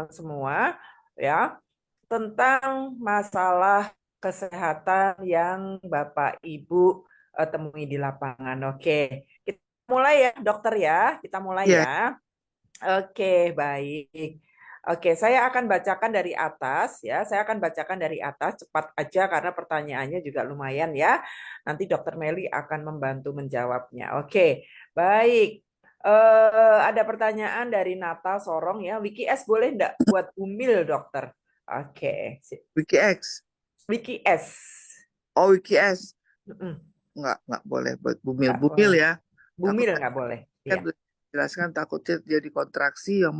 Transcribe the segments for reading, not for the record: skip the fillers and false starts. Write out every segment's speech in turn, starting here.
teman-teman semua ya tentang masalah kesehatan yang Bapak Ibu temui di lapangan. Oke, kita mulai ya, dokter ya. Kita mulai Ya, ya. Oke, baik. Oke, saya akan bacakan dari atas ya. Saya akan bacakan dari atas cepat aja karena pertanyaannya juga lumayan ya. Nanti Dokter Meli akan membantu menjawabnya. Oke, baik. Ada pertanyaan dari Nata Sorong ya. Wiki S boleh enggak buat bumil, dokter? Oke, WikiX. Wiki S. Oh, WikiS. Mm-mm, Nggak boleh buat bumil. nggak Bumil boleh. ya. Takut Bumil nggak boleh. kan Iya. udah jelaskan takutnya jadi kontraksi yang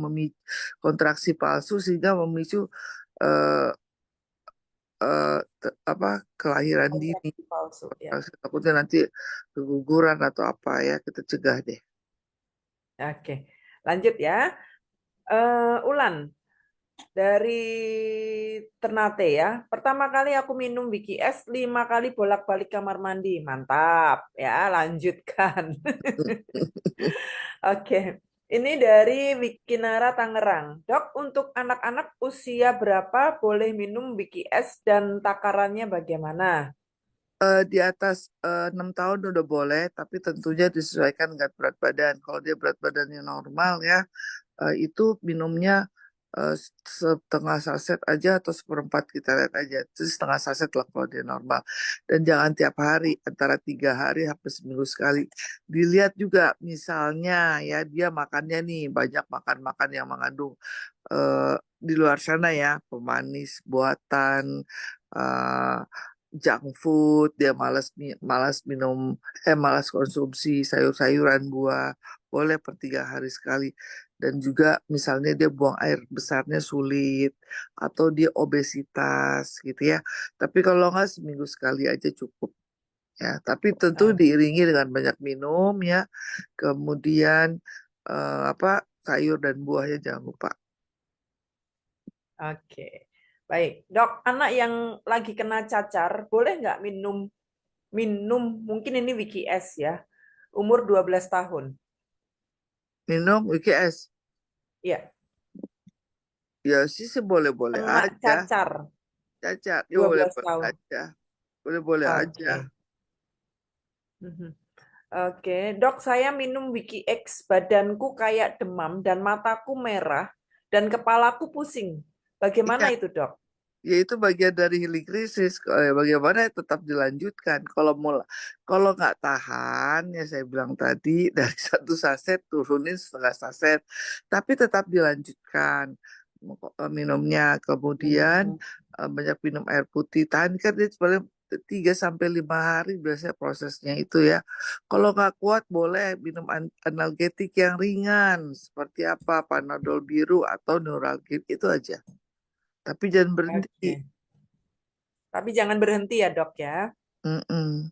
kontraksi palsu sehingga memicu eh, apa kelahiran dini. Kontraksi palsu ya. Takutnya nanti keguguran atau apa ya, kita cegah deh. Oke, lanjut ya. Ulan dari Ternate ya. Pertama kali aku minum Wiki S 5 kali bolak-balik kamar mandi. Mantap ya, lanjutkan. Oke. Ini dari Wikinara Tangerang. Dok, untuk anak-anak usia berapa boleh minum Wiki S dan takarannya bagaimana? Di atas 6 tahun udah boleh, tapi tentunya disesuaikan dengan berat badan. Kalau dia berat badannya normal ya, itu minumnya setengah saset aja atau seperempat, kita lihat aja. Itu setengah saset lah kalau dia normal. Dan jangan tiap hari, antara 3 hari sampai seminggu sekali. Dilihat juga misalnya ya dia makannya nih banyak makan-makan yang mengandung eh, di luar sana ya, pemanis buatan, eh, junk food, dia malas minum, malas konsumsi sayur-sayuran, buah, boleh per 3 hari sekali. Dan juga misalnya dia buang air besarnya sulit, atau dia obesitas gitu ya. Tapi kalau nggak, seminggu sekali aja cukup ya. Tapi tentu Ah, diiringi dengan banyak minum ya. Kemudian apa, sayur dan buahnya jangan lupa. Oke. Baik, Dok, anak yang lagi kena cacar boleh nggak minum minum mungkin ini Wiki S ya. Umur 12 tahun. Minum WKS. Iya, Ya sih, boleh-boleh kena aja. cacar Cacat, ya 12 boleh-boleh tahun. aja. Boleh-boleh aja. Oke. Mhm. Oke, Dok, saya minum Wiki X, badanku kayak demam dan mataku merah dan kepalaku pusing. Bagaimana Iya, itu, Dok? ya itu bagian dari healing krisis. Bagaimana ya, tetap dilanjutkan. Kalau nggak tahan, ya saya bilang tadi, dari 1 saset turunin setengah saset. Tapi tetap dilanjutkan minumnya. Kemudian Hmm. banyak minum air putih. Tahan kan dia paling 3 sampai 5 hari biasanya prosesnya itu ya. Kalau nggak kuat, boleh minum analgetik yang ringan. Seperti apa? Panadol biru atau Neuralgic, itu aja. Tapi jangan berhenti. Oke. Tapi jangan berhenti ya, Dok ya. Mm-mm.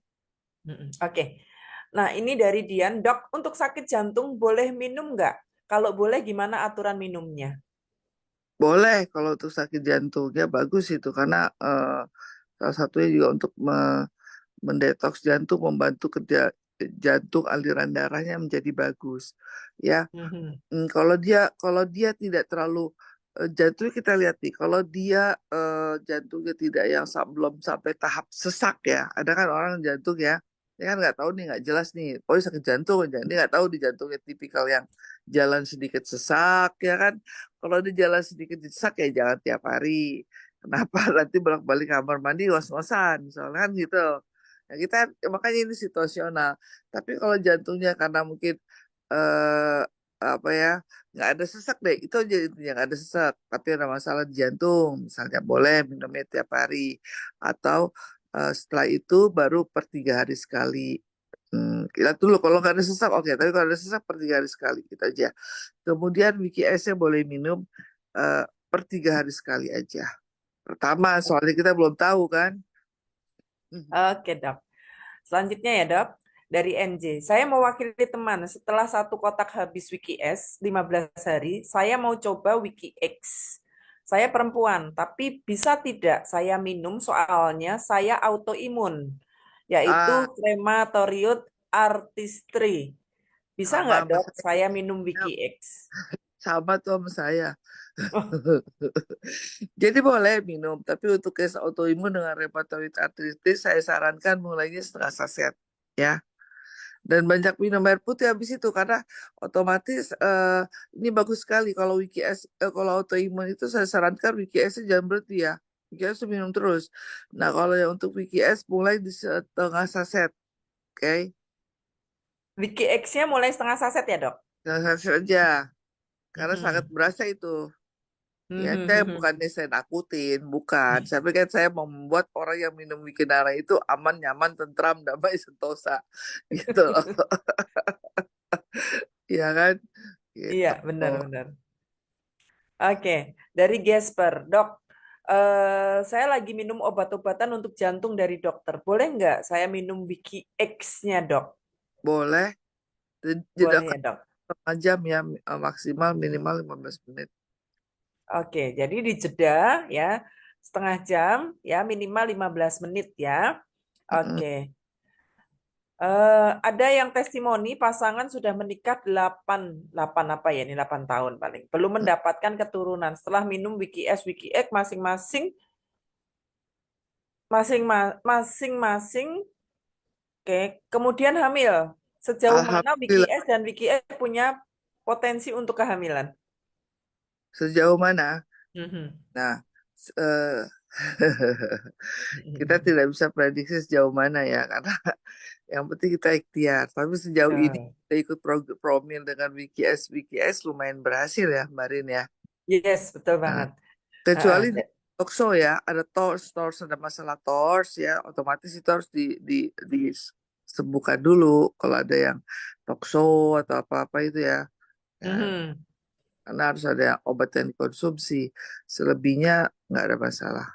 Oke. Nah, ini dari Dian. Dok, untuk sakit jantung boleh minum nggak? Kalau boleh, gimana aturan minumnya? Boleh kalau untuk sakit jantungnya, bagus itu karena salah satunya juga untuk mendetoks jantung, membantu kerja jantung, aliran darahnya menjadi bagus. Ya. Mhm. Kalau dia tidak terlalu jantungnya, kita lihat nih, kalau dia jantungnya tidak yang belum sampai tahap sesak ya. Ada kan orang jantung ya, dia kan nggak tahu nih, nggak jelas nih, oh ini sakit jantung, dia nggak tahu di jantungnya tipikal yang jalan sedikit sesak ya kan. Kalau dia jalan sedikit sesak ya jangan tiap hari. Kenapa? Nanti bolak-balik kamar mandi ngos-ngosan misalnya kan gitu. Nah, kita makanya ini situasional. Tapi kalau jantungnya karena mungkin eh apa ya, nggak ada sesak deh, itu aja intinya, nggak ada sesak tapi ada masalah di jantung, misalnya boleh minumnya tiap hari, atau setelah itu baru per 3 hari sekali. Kita dulu kalau nggak ada sesak, oke, tapi kalau ada sesak per 3 hari sekali, gitu aja. Kemudian Wiki S-nya boleh minum eh, per 3 hari sekali aja. Pertama, soalnya kita belum tahu kan. Hmm. Oke, Dok. Selanjutnya ya, Dok. Dari NJ. Saya mewakili teman. Setelah 1 kotak habis Wiki S, 15 hari, saya mau coba Wiki X. Saya perempuan, tapi bisa tidak saya minum soalnya saya autoimun, yaitu Ah, rheumatoid arthritis. Bisa sama nggak, sama Dok, saya. saya minum Wiki X? Sama tuh sama saya. Oh, Jadi boleh minum, tapi untuk case autoimun dengan rheumatoid arthritis saya sarankan mulainya setengah saset ya. Dan banyak minum air putih habis itu karena otomatis ini bagus sekali kalau WKS kalau autoimun itu saya sarankan WKS jangan berhenti ya. WKS minum terus. Nah, kalau yang untuk WKS mulai di setengah saset, oke? Wiki X-nya mulai setengah saset ya, Dok? Setengah saset aja karena sangat Mhm. berasa itu. Ya, saya Mhm. bukannya saya nakutin, bukan. Saya pikir saya mau membuat orang yang minum Wikinara itu aman, nyaman, tentram, damai, sentosa, gitu loh. Iya kan? Gitu. Iya, benar-benar. Oke, dari Gasper, Dok, saya lagi minum obat-obatan untuk jantung dari dokter. Boleh nggak saya minum Wiki X-nya, Dok? Boleh. Jeda Boleh ya, Dok? setengah jam ya, maksimal minimal 15 menit. Oke, jadi di jeda ya, setengah jam ya, minimal 15 menit ya. Mm-mm. Oke. Ada yang testimoni pasangan sudah menikah 8 apa ya ini 8 tahun paling. Belum mendapatkan keturunan setelah minum Wiki S, Wiki X masing-masing. Oke, kemudian hamil. Sejauh mana Wiki Alhamdulillah. S dan Wiki X punya potensi untuk kehamilan? Sejauh mana? Mhm. Nah, kita tidak bisa prediksi sejauh mana ya, karena yang penting kita ikhtiar. Tapi sejauh ini Betul. kita ikut promil dengan WKS lumayan berhasil ya, Mbak Rin ya. Yes, betul Nah, banget. kecuali di Heeh. talkshow ya, ada tors ada masalah tors ya, otomatis itu harus disembuhkan dulu kalau ada yang talkshow atau apa-apa itu ya. Ya, Mhm. karena harus ada obat yang dikonsumsi. Selebihnya nggak ada masalah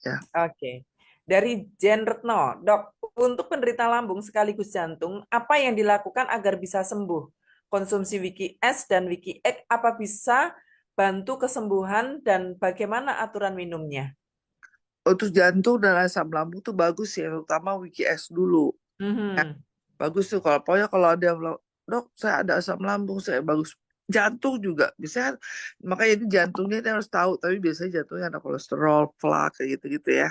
ya. Oke. Dari Jen Retno, Dok, untuk penderita lambung sekaligus jantung, apa yang dilakukan agar bisa sembuh? Konsumsi Wiki S dan Wiki X apa bisa bantu kesembuhan dan bagaimana aturan minumnya? Untuk jantung dan asam lambung tuh bagus ya, terutama WKS dulu. Ya, Mhm. bagus tuh kalau pokoknya kalau ada yang bilang, dok saya ada asam lambung, saya bagus. Jantung juga bisa, makanya ini jantungnya ini harus tahu, tapi biasanya jantungnya ada kolesterol, plak, kayak gitu-gitu ya.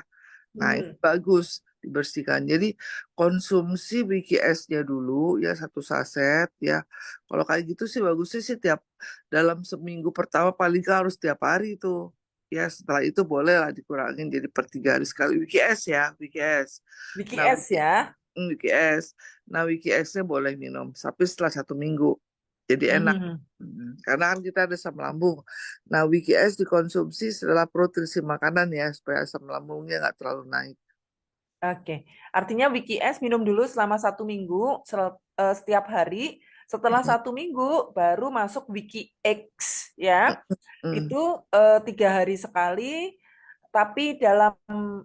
Nah, ini Mhm. bagus dibersihkan. Jadi konsumsi WKS-nya dulu ya satu saset ya. Kalau kayak gitu sih bagusnya sih tiap dalam seminggu pertama paling nggak harus tiap hari itu. Ya setelah itu boleh lah dikurangin jadi per 3 hari sekali WKS ya, WKS. Wiki Nah, S ya. WKS. Nah, WKS-nya boleh minum, tapi setelah 1 minggu. Jadi enak. Mhm. Karena kan kita ada asam lambung. Nah, WKS dikonsumsi setelah perut terisi makanan ya, supaya asam lambungnya nggak terlalu naik. Oke, artinya Wiki S minum dulu selama 1 minggu setiap hari. Setelah Mm, 1 minggu baru masuk Wiki X ya. mm. Itu 3 hari sekali, tapi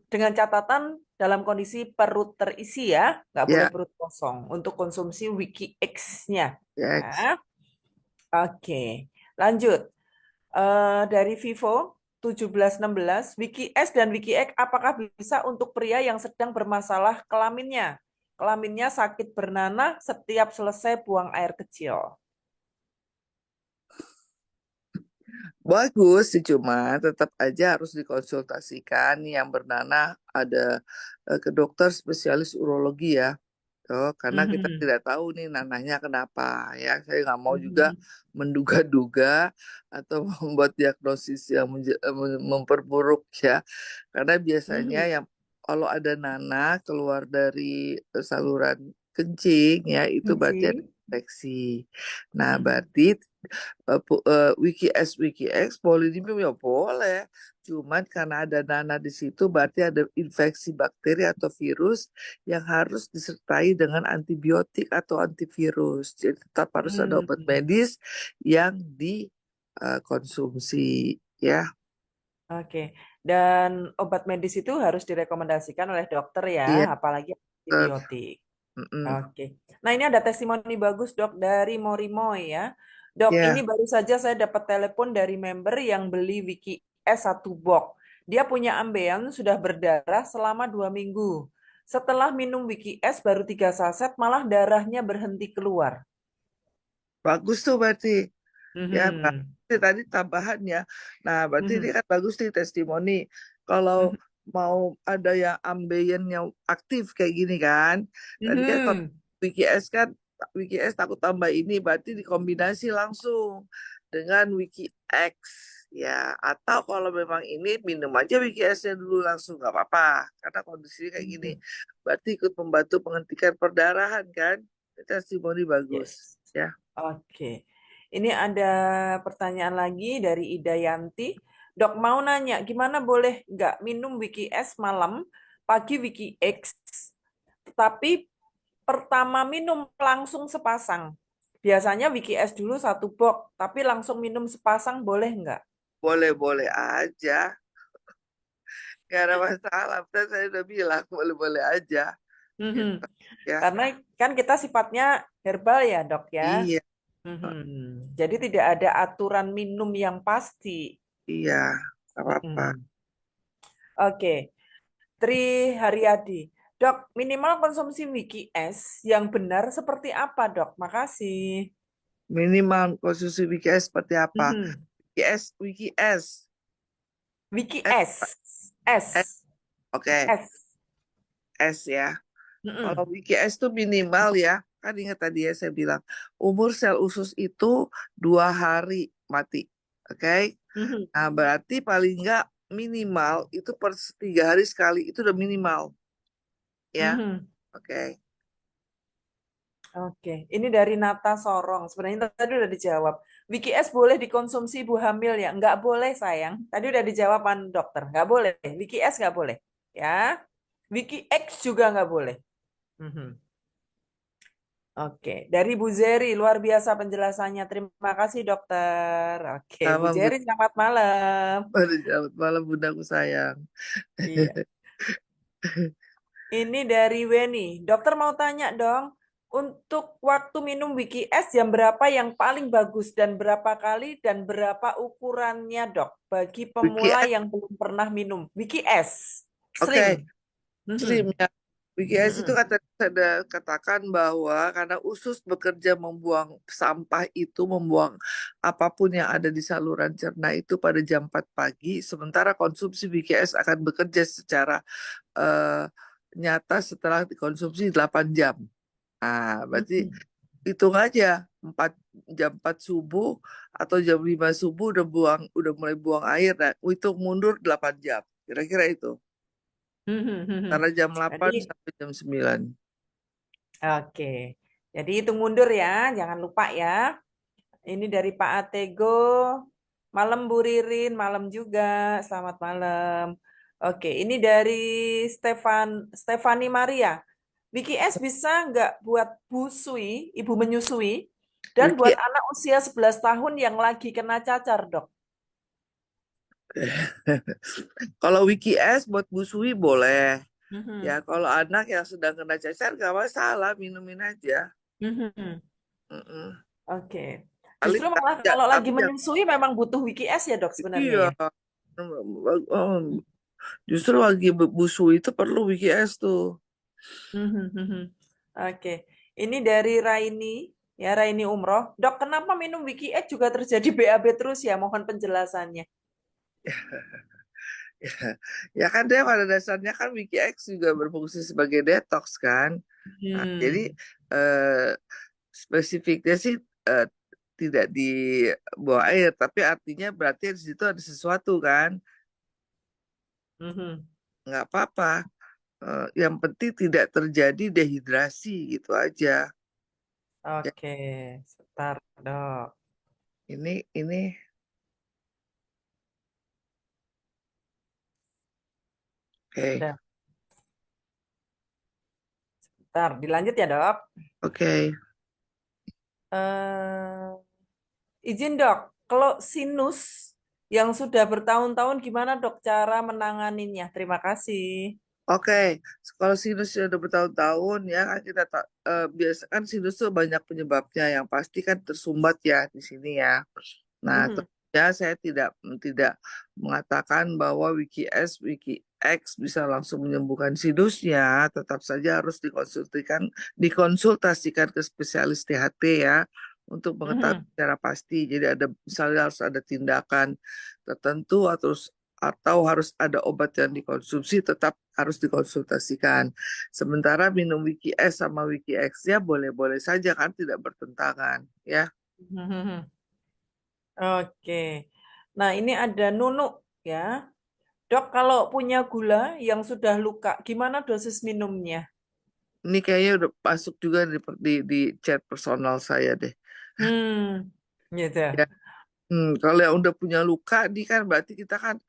dengan catatan dalam kondisi perut terisi ya, nggak boleh Ya, perut kosong untuk konsumsi Wiki X-nya. ya, Ya, oke, lanjut. Dari Vivo 1716, Wiki S dan Wiki X apakah bisa untuk pria yang sedang bermasalah kelaminnya? Kelaminnya sakit bernanah setiap selesai buang air kecil. bagus sih, cuma tetap aja harus dikonsultasikan yang bernanah ada ke dokter spesialis urologi ya. Oh, karena kita Mhm. tidak tahu nih nanahnya kenapa ya. Saya nggak mau juga Mhm. menduga-duga atau membuat diagnosis yang memperburuk ya. Karena biasanya Mhm. yang kalau ada nanah keluar dari saluran kencing ya itu berarti ada Kunci. infeksi. Nah, Mhm. berarti WikiX boleh diminum ya boleh. Cuman karena ada nanah di situ berarti ada infeksi bakteri atau virus yang harus disertai dengan antibiotik atau antivirus. Jadi tetap harus ada obat Hmm. medis yang dikonsumsi ya. Oke. Dan obat medis itu harus direkomendasikan oleh dokter ya, Iya, apalagi dokter. antibiotik. Mm-mm. Oke. Nah, ini ada testimoni bagus, Dok, dari Morimoy ya. Dok, ini Ya, baru saja saya dapat telepon dari member yang beli Wiki S1 box. Dia punya ambeien sudah berdarah selama 2 minggu. Setelah minum Wiki S baru 3 saset, malah darahnya berhenti keluar. bagus tuh berarti. Ya, Mhm. tadi tambahan ya. Nah, berarti ini Mhm. kan bagus nih testimoni. Kalau Mhm. mau ada yang ambeien yang aktif kayak gini kan. Tadi kan kalau Mhm. WikiS takut tambah ini berarti dikombinasi langsung dengan WikiX ya. Atau kalau memang ini minum aja WikiS-nya dulu langsung nggak apa-apa karena kondisinya kayak gini. Mhm. Berarti ikut membantu penghentikan perdarahan kan. Testimoni bagus Yes. ya. Oke. Ini ada pertanyaan lagi dari Ida Yanti. Dok mau nanya, gimana boleh nggak minum Wiki S malam, pagi Wiki X, tapi pertama minum langsung sepasang. Biasanya Wiki S dulu satu box, tapi langsung minum sepasang boleh nggak? Boleh-boleh aja. Gak ada masalah. Kan saya udah bilang boleh-boleh aja. Mhm. Gitu ya. Karena kan kita sifatnya herbal ya dok ya. Iya, Mhm. Jadi tidak ada aturan minum yang pasti. iya. Gak apa-apa. Mhm. Oke, Tri Haryadi. Dok, minimal konsumsi Wiki S yang benar seperti apa, Dok? Makasih. Minimal konsumsi WKS seperti apa? Mhm. WKS, WKS. Wiki S, S. S. S. Oke, S. S ya. Kalau Mhm. WKS itu minimal ya. Kan ingat tadi ya saya bilang. Umur sel usus itu 2 hari mati. Oke. Mhm. Nah, berarti paling nggak minimal itu per 3 hari sekali. Itu udah minimal. Ya. Mhm. Oke. Oke, ini dari Nata Sorong. Sebenarnya tadi udah dijawab. Wiki S boleh dikonsumsi ibu hamil ya? Nggak boleh sayang. Tadi udah dijawab kan dokter. Nggak boleh. Wiki S nggak boleh. Ya. Wiki X juga nggak boleh. Mhm. Oke, dari Bu Zeri, luar biasa penjelasannya. Terima kasih dokter. Oke, Bu Sama Zeri, selamat malam. Selamat malam bundaku sayang. Iya. Ini dari Weni. Dokter mau tanya dong, untuk waktu minum Wiki S jam berapa yang paling bagus dan berapa kali dan berapa ukurannya dok bagi pemula WKS, yang belum pernah minum Wiki S oke, Slim. Mhm. stream ya. WKS itu Mhm. kata ada katakan bahwa karena usus bekerja membuang sampah itu, membuang apapun yang ada di saluran cerna itu pada jam 4 pagi, sementara konsumsi WKS akan bekerja secara eh, nyata setelah dikonsumsi 8 jam. Nah, berarti Mhm. hitung aja 4 jam 4 subuh atau jam 5 subuh udah mulai buang air. Nah, hitung mundur 8 jam. Kira-kira itu. Mhm. Mhm. Antara jam Jadi 8 sampai jam 9. oke. Jadi hitung mundur ya, jangan lupa ya. Ini dari Pak Atego. Malam Bu Ririn, malam juga. Selamat malam. Oke, ini dari Stefani Maria. Wiki S bisa nggak buat busui, ibu menyusui, dan buat Wiki, anak usia 11 tahun yang lagi kena cacar, dok? kalau Wiki S buat busui boleh. Mhm. Ya, kalau anak yang sedang kena cacar gak masalah, minumin aja. Mhm. Mm-mm. Oke. Paling Justru malah kalau lagi tapi yang menyusui memang butuh Wiki S ya, dok, sebenarnya iya. ya? Justru lagi busui itu perlu Wiki S tuh. Mhm, mhm. Oke, ini dari Raini, ya Raini Umroh. Dok, kenapa minum Wiki X juga terjadi BAB terus ya? Mohon penjelasannya. Ya, ya kan dia pada dasarnya kan Wiki X juga berfungsi sebagai detox kan. Nah, jadi Hmm. eh, spesifiknya sih eh, tidak dibawa air, tapi artinya berarti di situ ada sesuatu kan. Mhm. Nggak apa-apa. Yang penting tidak terjadi dehidrasi gitu aja. Ya, Oke, sebentar, dok. ini oke. Udah, sebentar. Dilanjut ya, dok. Oke. Eh, izin, dok. Kalau sinus yang sudah bertahun-tahun, gimana, dok, cara menanganinya? Terima kasih. Oke, kalau sinus sudah bertahun-tahun ya kan biasa kan sinus tuh banyak penyebabnya. Yang pasti kan tersumbat ya di sini ya. Nah, Mhm. tentunya saya tidak mengatakan bahwa Wiki S, Wiki X bisa langsung menyembuhkan sinusnya. Tetap saja harus dikonsultasikan ke spesialis THT ya. untuk mengetahui Mhm. secara pasti. Jadi ada misalnya harus ada tindakan tertentu atau harus ada obat yang dikonsumsi tetap harus dikonsultasikan. Sementara minum Wiki S sama Wiki X ya boleh-boleh saja kan tidak bertentangan ya. Mhm. Oke. Nah, ini ada Nunuk ya. Dok, kalau punya gula yang sudah luka, gimana dosis minumnya? Ini kayaknya udah masuk juga di chat personal saya deh. Hmm, gitu. Ya. Kalau yang udah punya luka, di kan berarti kita kan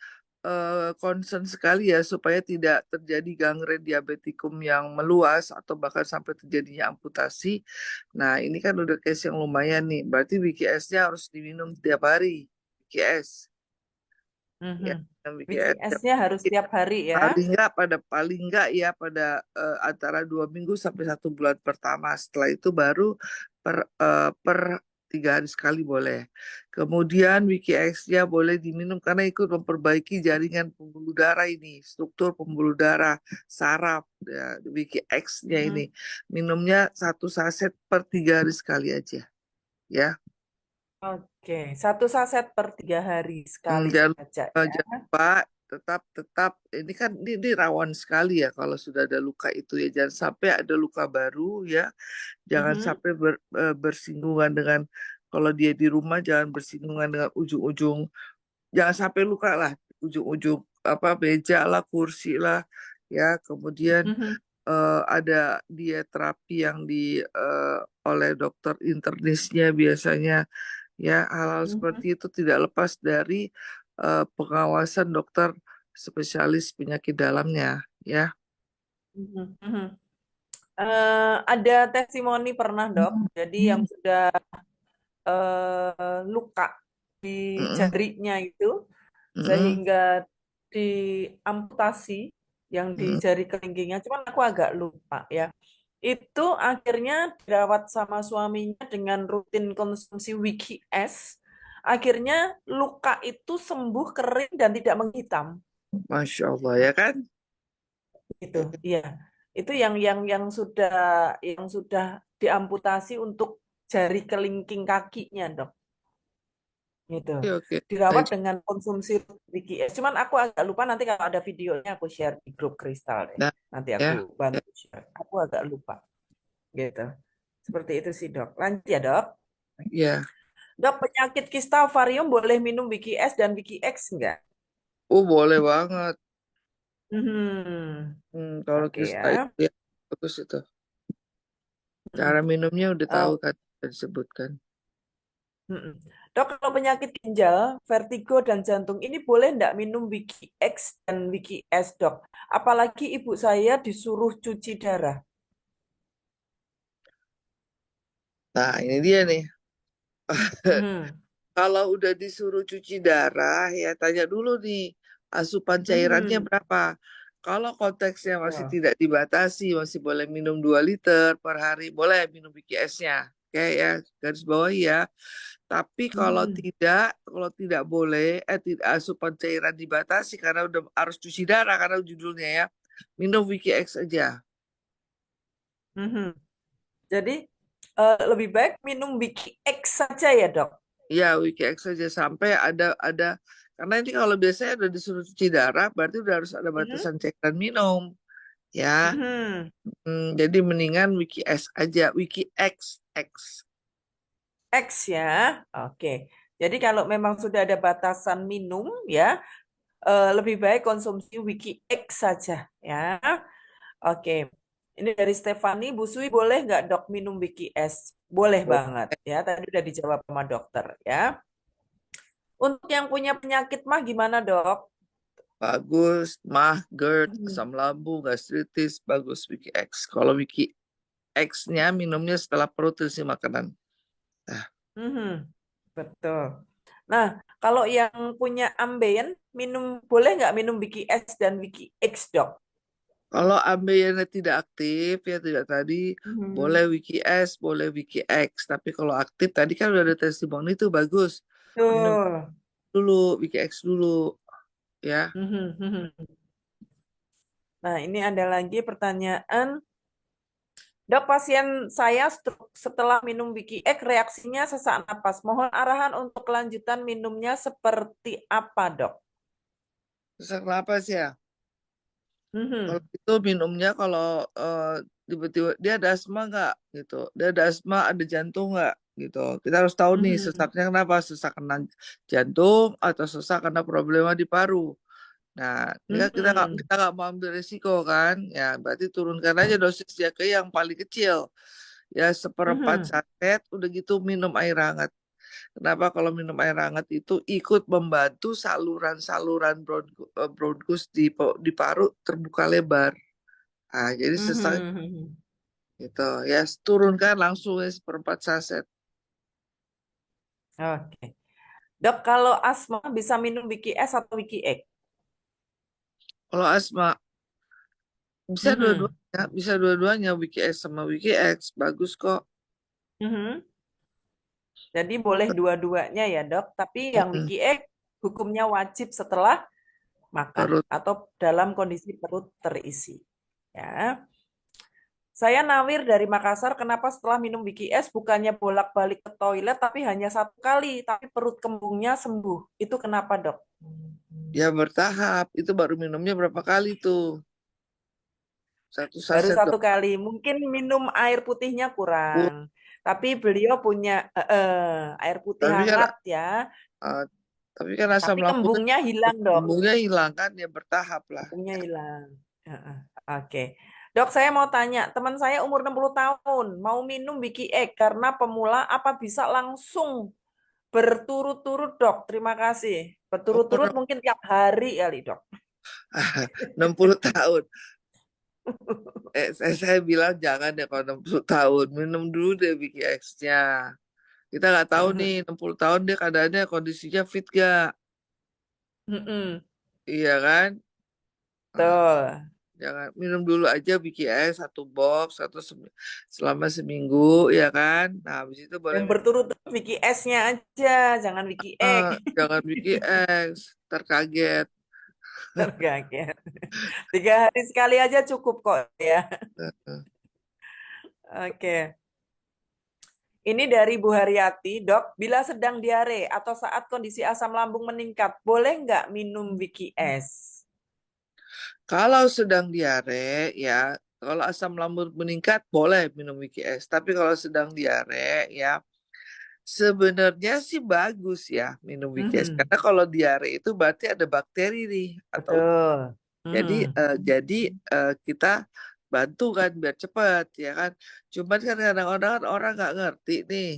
concern sekali ya supaya tidak terjadi gangren diabetikum yang meluas atau bahkan sampai terjadinya amputasi. Nah, ini kan udah case yang lumayan nih. Berarti WKS-nya harus diminum tiap hari. WKS ya, Mhm. WKS WKS-nya harus tiap hari ya. paling nggak ya pada antara 2 minggu sampai 1 bulan pertama. Setelah itu baru per 3 hari sekali boleh. Kemudian Wiki X-nya boleh diminum karena ikut memperbaiki jaringan pembuluh darah ini, struktur pembuluh darah saraf ya, Wiki X-nya ini. Mhm. Minumnya 1 saset per 3 hari sekali aja ya. Oke, 1 saset per 3 hari sekali Jangan, saja ya. jangan lupa tetap ini kan ini rawan sekali ya kalau sudah ada luka itu ya, jangan sampai ada luka baru ya, jangan Mhm. sampai bersinggungan dengan, kalau dia di rumah jangan bersinggungan dengan ujung-ujung, jangan sampai luka lah ujung-ujung apa meja lah kursi lah ya. Kemudian Mhm. ada dia terapi yang oleh dokter internisnya biasanya ya. Hal-hal seperti Mhm. itu tidak lepas dari pengawasan dokter spesialis penyakit dalamnya ya. Mhm. Mhm. Ada testimoni pernah dok, jadi yang sudah luka di Mm-mm, jarinya itu mm-mm, sehingga diamputasi yang di mm-mm. jari kelingkingnya, cuman aku agak lupa ya. Itu akhirnya dirawat sama suaminya dengan rutin konsumsi Wiki S. Akhirnya luka itu sembuh kering dan tidak menghitam. Masya Allah ya kan. Itu, iya. Itu yang sudah diamputasi untuk jari kelingking kakinya, Dok. Gitu. Oke, oke. Dirawat Baik. dengan konsumsi Wiki S. Cuman aku agak lupa, nanti kalau ada videonya aku share di grup Kristal deh. Nah, Nanti aku ya, ya, bantu share. Aku agak lupa. Gitu. Seperti itu sih, Dok. Lanjut ya, Dok. ya. Dok, penyakit kista ovarium boleh minum Wiki S dan Wiki X enggak? Boleh banget. Hmm. Kalau Oke kista itu ya. ya bagus itu. Cara Mm. minumnya udah tahu Eh, kan, udah disebutkan. mm-mm. Dok, kalau penyakit ginjal, vertigo, dan jantung ini boleh enggak minum Wiki X dan Wiki S, Dok? Apalagi ibu saya disuruh cuci darah. Nah, ini dia nih. Mhm. Kalau udah disuruh cuci darah, ya tanya dulu nih, asupan cairannya Mhm. berapa. Kalau konteksnya masih Oh. tidak dibatasi, masih boleh minum 2 liter per hari, boleh minum BKS-nya. Oke ya, garis bawah ya. Tapi Mhm. kalau tidak boleh, tidak asupan cairan dibatasi karena udah harus cuci darah karena judulnya ya. Minum WikiX aja. Mhm. Jadi, lebih baik minum Wiki X saja ya, Dok? Ya, WikiX saja sampai ada karena ini kalau biasanya udah disuruh cuci darah, berarti udah harus ada Mhm. batasan cairan minum, ya. Mhm. Jadi mendingan WikiX aja, WikiX X. X ya. Oke. Jadi kalau memang sudah ada batasan minum ya, lebih baik konsumsi Wiki X saja ya. Oke. Ini dari Stefani, Bu Sui boleh nggak dok minum Wiki S? Boleh Oh, banget ya. Tadi udah dijawab sama dokter ya. Untuk yang punya penyakit mah gimana dok? bagus, mah, GERD, Mhm. asam lambung, gastritis, bagus WikiX. Kalau WikiX-nya minumnya setelah perut isi makanan. Nah, Mhm. Betul. Nah, kalau yang punya ambeien, boleh nggak minum Wiki S dan Wiki X dok? kalau ambeien tidak aktif ya tidak tadi, boleh Mhm. Wiki S, boleh Wiki X. Tapi kalau aktif tadi kan udah ada testimoni itu bagus. Minum Betul. dulu Wiki X dulu ya. Mhm. Mhm. Nah, ini ada lagi pertanyaan. Dok, pasien saya stroke setelah minum Wiki X reaksinya sesak napas. Mohon arahan untuk kelanjutan minumnya seperti apa, Dok? Sesak napas ya. Kalau Mhm. itu minumnya kalau tiba-tiba dia ada asma nggak gitu, dia ada asma, ada jantung nggak gitu. Kita harus tahu nih Mhm. sesaknya kenapa, sesak karena jantung atau sesak karena problema di paru. Nah, ini kan Mhm. kita nggak mau ambil risiko kan, ya berarti turunkan aja dosisnya ke yang paling kecil, ya seperempat Mhm. saset, udah gitu minum air hangat. Kenapa kalau minum air hangat itu ikut membantu saluran-saluran bronkus di paru terbuka lebar. Ah, jadi sesak Mhm. gitu ya, turunkan langsung ya seperempat saset. Oke. Dok, kalau asma bisa minum Wiki S atau Wiki X? Kalau asma bisa Mhm. dua-duanya, bisa dua-duanya, Wiki S sama Wiki X bagus kok. Mhm. Jadi boleh dua-duanya ya, Dok. Tapi yang Mm-mm. Wiki X hukumnya wajib setelah makan Perut. atau dalam kondisi perut terisi. Ya. Saya Nawir dari Makassar, kenapa setelah minum Wiki S bukannya bolak-balik ke toilet tapi hanya satu kali, tapi perut kembungnya sembuh. Itu kenapa, Dok? Ya bertahap, itu baru minumnya berapa kali tuh? Satu Baru saset satu dong. kali. Mungkin minum air putihnya Uh, kurang. Tapi beliau punya air putih tapi kan hangat ya. uh, tapi kan asam Tapi lambungnya kembungnya hilang, Dok. lambungnya hilang kan, ya bertahap lah. Kembungnya hilang. Heeh. Oke. Dok, saya mau tanya, teman saya umur 60 tahun, mau minum Wiki Egg karena pemula, apa bisa langsung berturut-turut, Dok? Terima kasih. Berturut-turut Umur mungkin tiap hari kali, Dok. 60 tahun. Saya bilang jangan deh kalau 60 tahun. Minum dulu deh Wiki X-nya. Kita nggak tahu nih 60 tahun dia keadaannya kondisinya fit gak. Mm-mm. Iya kan? Nah, Tuh. jangan minum dulu aja Wiki X satu box selama seminggu ya kan. Nah, habis itu boleh Yang minum. berturut-turut Wiki S-nya aja, jangan Wiki Egg. Jangan Wiki X terkaget. Terkaget. 3 hari sekali aja cukup kok ya. Oke. Ini dari Bu Haryati, Dok. Bila sedang diare atau saat kondisi asam lambung meningkat, boleh nggak minum Wiki S? Kalau sedang diare ya, kalau asam lambung meningkat boleh minum Wiki X. Tapi kalau sedang diare ya, sebenarnya sih bagus ya minum Wiki X. Mhm. Karena kalau diare itu berarti ada bakteri nih atau Betul. jadi Mhm. kita bantu kan biar cepat ya kan. Cuman kan kadang-kadang kan orang nggak ngerti nih,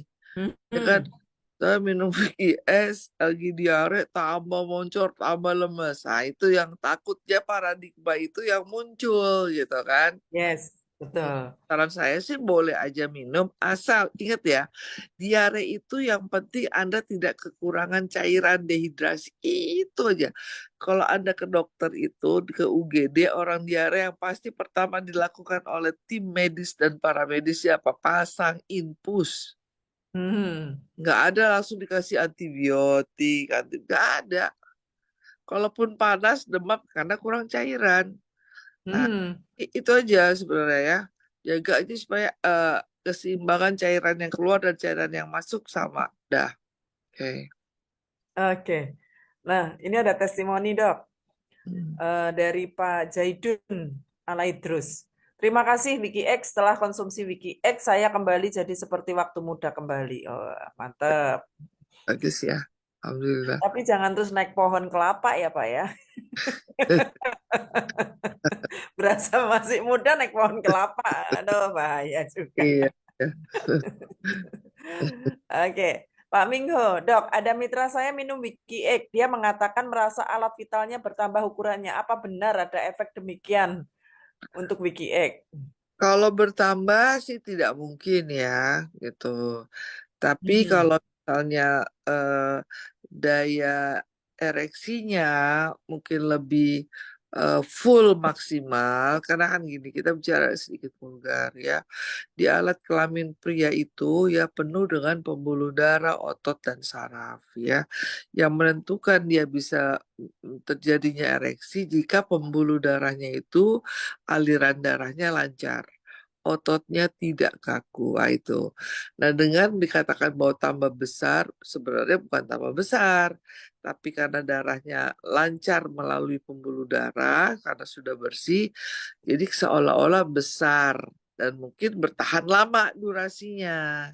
ya kan. Mhm. Saya minum VIS lagi diare tambah moncor tambah lemes. Nah itu yang takutnya paradigma itu yang muncul gitu kan. Yes, betul. Saran saya sih boleh aja minum asal ingat ya, diare itu yang penting Anda tidak kekurangan cairan, dehidrasi itu aja. Kalau Anda ke dokter itu ke UGD orang diare yang pasti pertama dilakukan oleh tim medis dan paramedis siapa? Pasang infus. Mhm. Nggak ada langsung dikasih antibiotik, nggak ada. Kalaupun panas, demam karena kurang cairan. Nah, Mhm. itu aja sebenarnya ya. Jaga aja supaya keseimbangan cairan yang keluar dan cairan yang masuk sama. Dah, oke. Oke. Nah, ini ada testimoni, Dok. Hmm. Dari Pak Jaidun Alaidrus. Terima kasih Wiki X. Setelah konsumsi Wiki X, saya kembali jadi seperti waktu muda kembali. Oh, mantap. Bagus ya. Alhamdulillah. Tapi jangan terus naik pohon kelapa ya, Pak ya. Berasa masih muda naik pohon kelapa. Aduh, bahaya juga. Iya. Oke. Pak Mingho, dok, ada mitra saya minum Wiki X. Dia mengatakan merasa alat vitalnya bertambah ukurannya. Apa benar ada efek demikian untuk Wiki X? Kalau bertambah sih tidak mungkin ya, gitu. Tapi Mhm. kalau misalnya daya ereksinya mungkin lebih full maksimal, karena kan gini, kita bicara sedikit vulgar ya. Di alat kelamin pria itu ya penuh dengan pembuluh darah, otot dan saraf ya. Yang menentukan dia bisa terjadinya ereksi jika pembuluh darahnya itu aliran darahnya lancar. ototnya tidak kaku. Nah, itu. Nah, dengan dikatakan bahwa tambah besar, sebenarnya bukan tambah besar, tapi karena darahnya lancar melalui pembuluh darah, karena sudah bersih, jadi seolah-olah besar dan mungkin bertahan lama durasinya.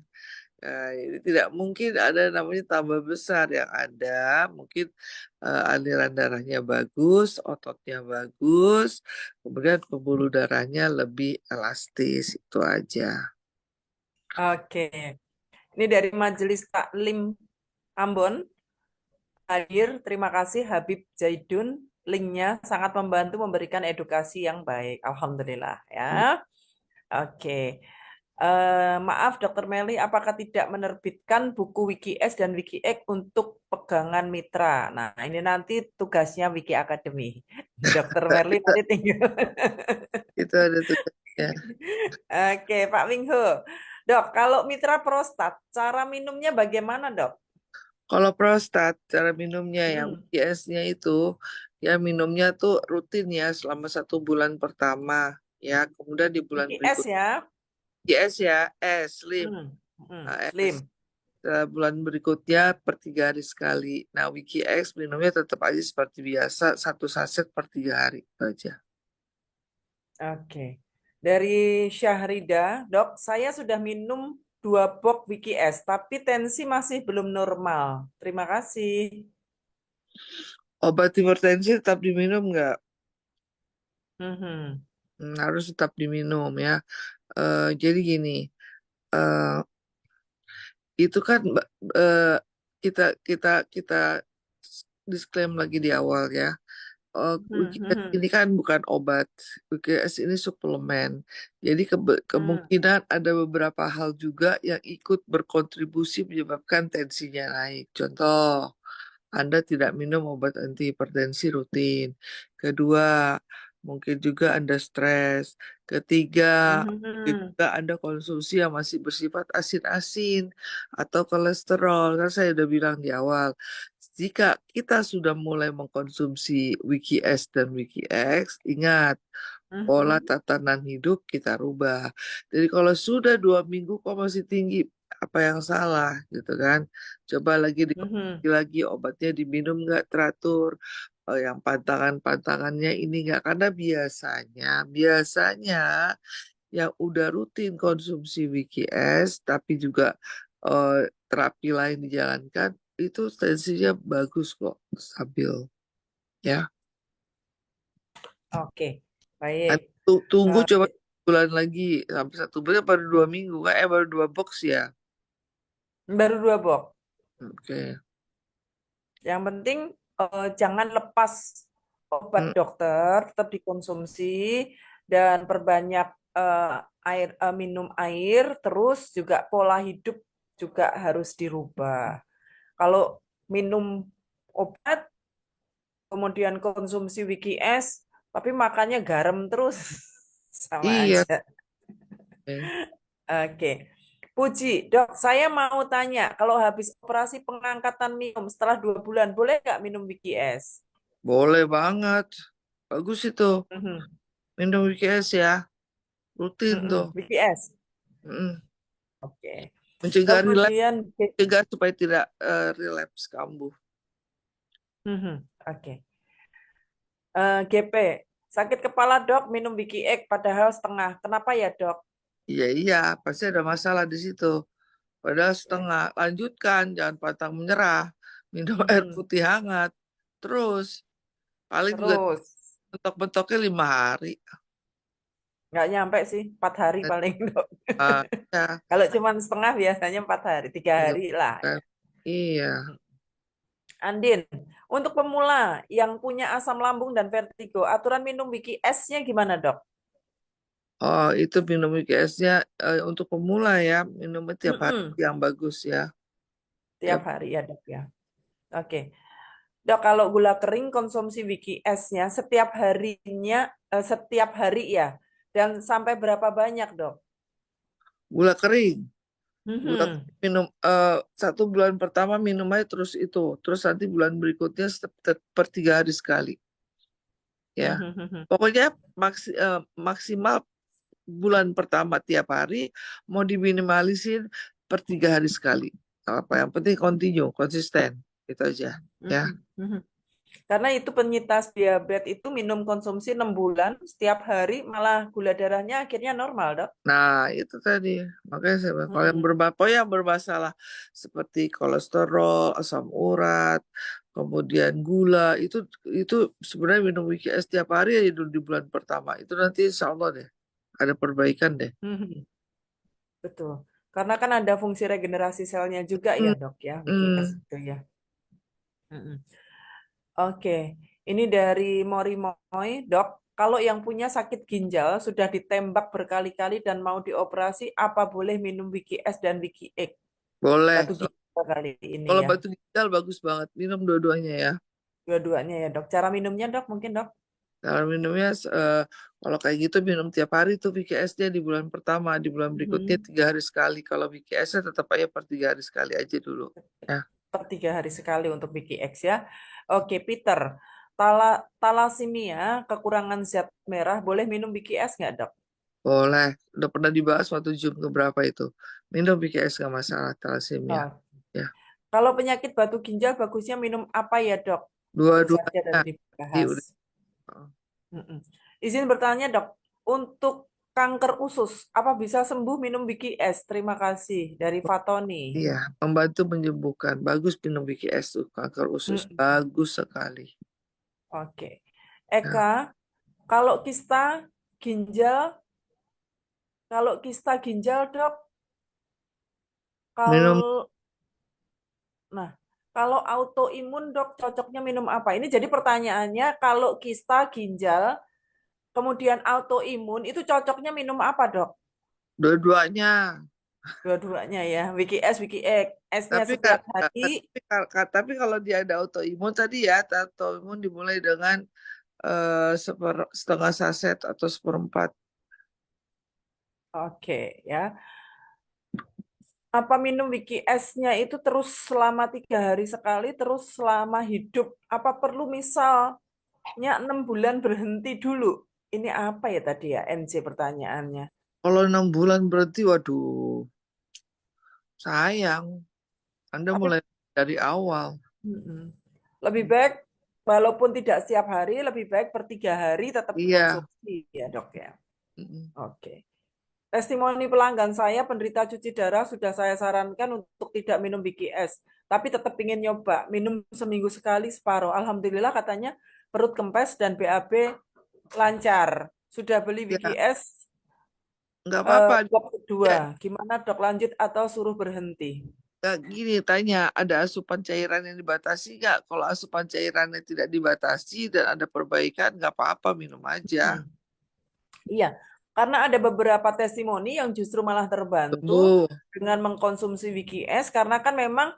Nah, ini tidak mungkin ada namanya tambah besar, yang ada mungkin aliran darahnya bagus, ototnya bagus, kemudian pembuluh darahnya lebih elastis, itu aja. Oke. Ini dari Majelis Taklim Ambon hadir. Terima kasih Habib Zaidun. Linknya sangat membantu memberikan edukasi yang baik. Alhamdulillah ya. Oke. Maaf Dokter Meli, apakah tidak menerbitkan buku WikiS dan WikiX untuk pegangan mitra? Nah, ini nanti tugasnya Wiki Academy. Dokter Merli Itu, nanti tinggal. itu ada tugasnya. Oke, Pak Wingho. Dok, kalau mitra prostat, cara minumnya bagaimana, Dok? Kalau prostat, cara minumnya yang Hmm. WGS-nya itu, ya minumnya tuh rutin ya selama 1 bulan pertama. Ya, kemudian di bulan WikiS berikutnya, ya. GS ya, slim. Hmm. Nah, S. Slim. Bulan berikutnya per 3 hari sekali. Nah, Wiki X minumnya tetap aja seperti biasa, 1 saset per 3 hari itu aja. Oke. Dari Syahrida, Dok, saya sudah minum 2 box WikiS, tapi tensi masih belum normal. Terima kasih. Obat hipertensi tetap diminum nggak? Mhm. Harus tetap diminum ya. Jadi gini, eh, itu kan eh, kita kita kita disclaim lagi di awal ya. Mhm. WKS Mhm. ini kan bukan obat, WKS ini suplemen. Jadi Mhm. kemungkinan ada beberapa hal juga yang ikut berkontribusi menyebabkan tensinya naik. Contoh, Anda tidak minum obat antihipertensi rutin. Kedua, mungkin juga Anda stres. Ketiga, mungkin Mhm. juga Anda konsumsi yang masih bersifat asin-asin atau kolesterol. Kan saya udah bilang di awal, jika kita sudah mulai mengkonsumsi Wiki S dan Wiki X, ingat, pola Mhm. tatanan hidup kita rubah. Jadi kalau sudah 2 minggu kok masih tinggi, apa yang salah gitu kan? Coba lagi Mhm. dikonsumsi lagi, obatnya diminum nggak teratur, yang pantangan-pantangannya ini nggak, karena biasanya yang udah rutin konsumsi Wiki S tapi juga terapi lain dijalankan, itu tensinya bagus kok, stabil ya. Oke, baik. Nanti tunggu Eh, coba bulan lagi, sampai 1 bulan baru 2 minggu kan, baru 2 box ya. baru 2 box. Oke. Yang penting jangan lepas obat Hmm, dokter, tetap dikonsumsi dan perbanyak minum air, terus juga pola hidup juga harus dirubah. Kalau minum obat, kemudian konsumsi Wiki S, tapi makannya garam terus, sama iya. aja. Oke. Oke. Puji, dok, saya mau tanya, kalau habis operasi pengangkatan minum setelah 2 bulan, boleh nggak minum Wiki S? Boleh banget, bagus itu, Mhm. minum Wiki S ya, rutin tuh. Mhm. Wiki S. Mm. Oke. Mencegah relapse, Kemudian, mencegah supaya tidak relapse kambuh. mhm. Oke. GP, sakit kepala dok, minum Wiki X padahal setengah. Kenapa ya dok? Iya, iya, pasti ada masalah di situ. Padahal Oke. setengah, lanjutkan, jangan pantang menyerah. Minum air Mhm. putih hangat. Terus, paling juga Terus, bentok-bentoknya 5 hari. nggak nyampe sih, 4 hari paling dok. Ya, Kalau cuma setengah biasanya 4 hari, 3 hari lah. kan. Iya. Andin, untuk pemula yang punya asam lambung dan vertigo, aturan minum Wiki S-nya gimana dok? Oh, itu minum WKS-nya untuk pemula ya. Minumnya tiap hari Mhm. yang bagus ya. Tiap Tiap, hari ya dok ya. Oke. Dok, kalau gula kering konsumsi Wiki S-nya setiap hari ya. Dan sampai berapa banyak, Dok? gula kering. Gula Mhm. kering minum 1 bulan pertama minum aja terus itu. Terus nanti bulan berikutnya per 3 hari sekali. Ya. Mhm. Pokoknya maksimal bulan pertama tiap hari, mau diminimalisir per 3 hari sekali. Apa yang penting continue, konsisten, itu aja ya. Mhm, mhm. Karena itu penyintas diabetes itu minum konsumsi 6 bulan, setiap hari malah gula darahnya akhirnya normal, Dok. Nah, itu tadi. Makanya saya bilang, kalau yang Mm-mm. yang bermasalah seperti kolesterol, asam urat, kemudian gula, itu sebenarnya minum WKS tiap hari aja dulu di bulan pertama. Itu nanti insya Allah deh, ada perbaikan deh. Mhm. Betul. Karena kan ada fungsi regenerasi selnya juga ya, Hmm, Dok ya, WGS hmm, itu ya. Mm-mm. Oke, ini dari Mori Moy, Dok. Kalau yang punya sakit ginjal sudah ditembak berkali-kali dan mau dioperasi, apa boleh minum Wiki S dan Wiki X? boleh. Batu ginjal kali ini Kalau ya. batu ginjal bagus banget, minum dua-duanya ya. Dua-duanya ya, Dok. Cara minumnya, Dok, mungkin, Dok? Kalau minumnya, kalau kayak gitu minum tiap hari tuh VKS-nya di bulan pertama, di bulan berikutnya Mhm. 3 hari sekali. Kalau VKS-nya tetap aja per 3 hari sekali aja dulu. Ya, Per 3 hari sekali untuk Wiki X ya. Oke, Peter. Talasemia, kekurangan zat merah, boleh minum Wiki S nggak, Dok? boleh. Udah pernah dibahas waktu Zoom keberapa itu. Minum VKS nggak masalah, thalassemia. Oh. Ya, Kalau penyakit batu ginjal, bagusnya minum apa ya, Dok? Baru saja dua-duanya. tadi Jadi dibahas. udah. Mm-mm. Izin bertanya, Dok. Untuk kanker usus, apa bisa sembuh minum Wiki S? Terima kasih. Dari Fatoni. Iya, membantu menyembuhkan. Bagus minum VKS tuh, kanker usus. Mm-mm. Bagus sekali. Oke. Ya, Eka, kalau kista ginjal, kalau kista ginjal, Dok, minum kalau nah, kalau autoimun, Dok, cocoknya minum apa? Ini jadi pertanyaannya, kalau kista ginjal, kemudian autoimun, itu cocoknya minum apa, Dok? dua-duanya. Dua-duanya ya, Wiki S, Wiki X. S-nya Tapi setiap hari. tapi kalau dia ada autoimun tadi ya, autoimun dimulai dengan setengah saset atau seperempat. Oke, ya. Apa minum Wiki S-nya itu terus selama 3 hari sekali, terus selama hidup? Apa perlu misalnya 6 bulan berhenti dulu? Ini apa ya tadi ya, NC pertanyaannya. Kalau 6 bulan berarti, waduh, sayang. Anda Tapi mulai dari awal. mm-mm. Lebih baik, walaupun tidak setiap hari, lebih baik per 3 hari tetap Iya. dikonsumsi ya, Dok ya. Mm-mm. Oke. Testimoni pelanggan saya penderita cuci darah sudah saya sarankan untuk tidak minum BKS, tapi tetap ingin nyoba minum seminggu sekali separuh. Alhamdulillah katanya perut kempes dan BAB lancar. Sudah beli Ya, BKS nggak apa-apa. blok kedua. Ya, Gimana, Dok, lanjut atau suruh berhenti? nggak gini, tanya, ada asupan cairan yang dibatasi nggak? Kalau asupan cairannya tidak dibatasi dan ada perbaikan, nggak apa-apa, minum aja. Iya, karena ada beberapa testimoni yang justru malah terbantu Tuh. dengan mengkonsumsi WKS karena kan memang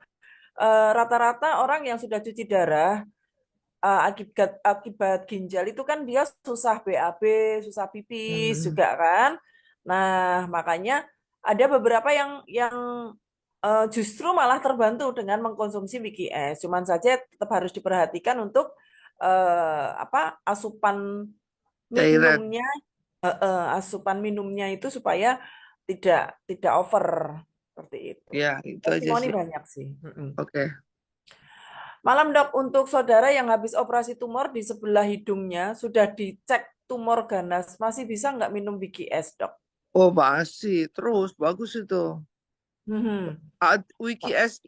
rata-rata orang yang sudah cuci darah akibat akibat ginjal itu kan dia susah BAB, susah pipis Hmm. juga kan. Nah, makanya ada beberapa yang justru malah terbantu dengan mengkonsumsi WKS. Cuman saja tetap harus diperhatikan untuk apa asupan Cairan. minumnya, asupan minumnya itu supaya tidak tidak over seperti itu. Ya, itu aja Testimoni sih. banyak sih. Mm-mm. Oke. Malam, Dok, untuk saudara yang habis operasi tumor di sebelah hidungnya, sudah dicek tumor ganas, masih bisa nggak minum BKS, Dok? Oh, masih. Terus, bagus itu. Mhm. WKS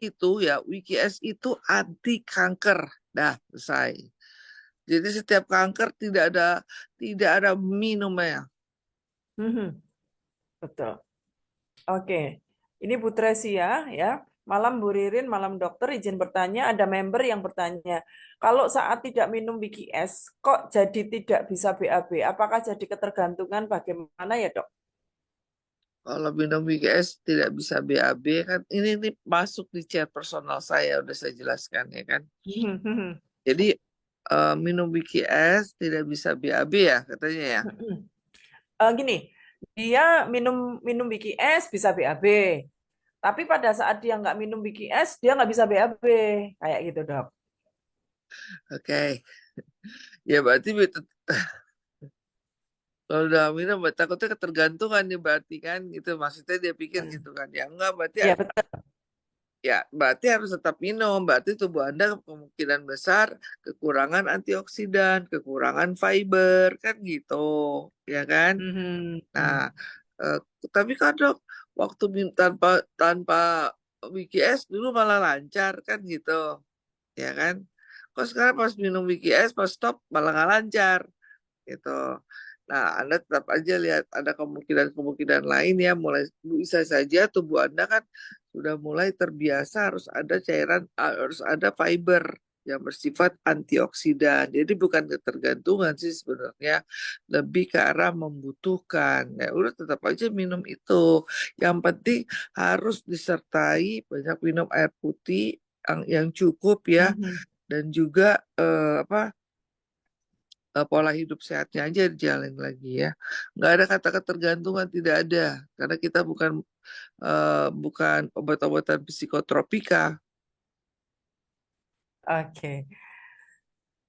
itu anti kanker. Dah, selesai. Jadi setiap kanker tidak ada minumnya. Mhm. Betul. Oke. Ini Bu Tresia ya. Malam Bu Ririn, malam dokter, izin bertanya, ada member yang bertanya, kalau saat tidak minum BKS, kok jadi tidak bisa BAB? Apakah jadi ketergantungan bagaimana ya, Dok? Kalau minum WKS tidak bisa BAB kan, ini masuk di chat personal saya, udah saya jelaskan ya kan. Jadi minum WKS tidak bisa BAB ya katanya ya. Gini, dia minum minum BKS bisa BAB, tapi pada saat dia nggak minum BKS, dia nggak bisa BAB, kayak gitu, Dok. Oke. Ya berarti Kalau udah minum takutnya ketergantungan nih berarti kan gitu. Maksudnya dia pikir Hmm. gitu kan. Ya enggak berarti Iya betul. ya berarti harus tetap minum. Berarti tubuh Anda kemungkinan besar kekurangan antioksidan, kekurangan fiber kan gitu. Ya kan? Mhm. Nah, eh, tapi kan dok waktu tanpa tanpa WKS dulu malah lancar kan gitu. Ya kan? Kok sekarang pas minum WKS pas stop malah nggak lancar gitu. Nah, Anda tetap aja lihat ada kemungkinan-kemungkinan lain ya, mulai bisa saja tubuh Anda kan sudah mulai terbiasa harus ada cairan, harus ada fiber yang bersifat antioksidan. Jadi bukan ketergantungan sih sebenarnya, lebih ke arah membutuhkan. Ya udah tetap aja minum itu. Yang penting harus disertai banyak minum air putih yang cukup ya, Mhm. dan juga apa pola hidup sehatnya aja dijalin lagi ya. Nggak ada kata ketergantungan, tidak ada. Karena kita bukan obat-obatan psikotropika. Oke.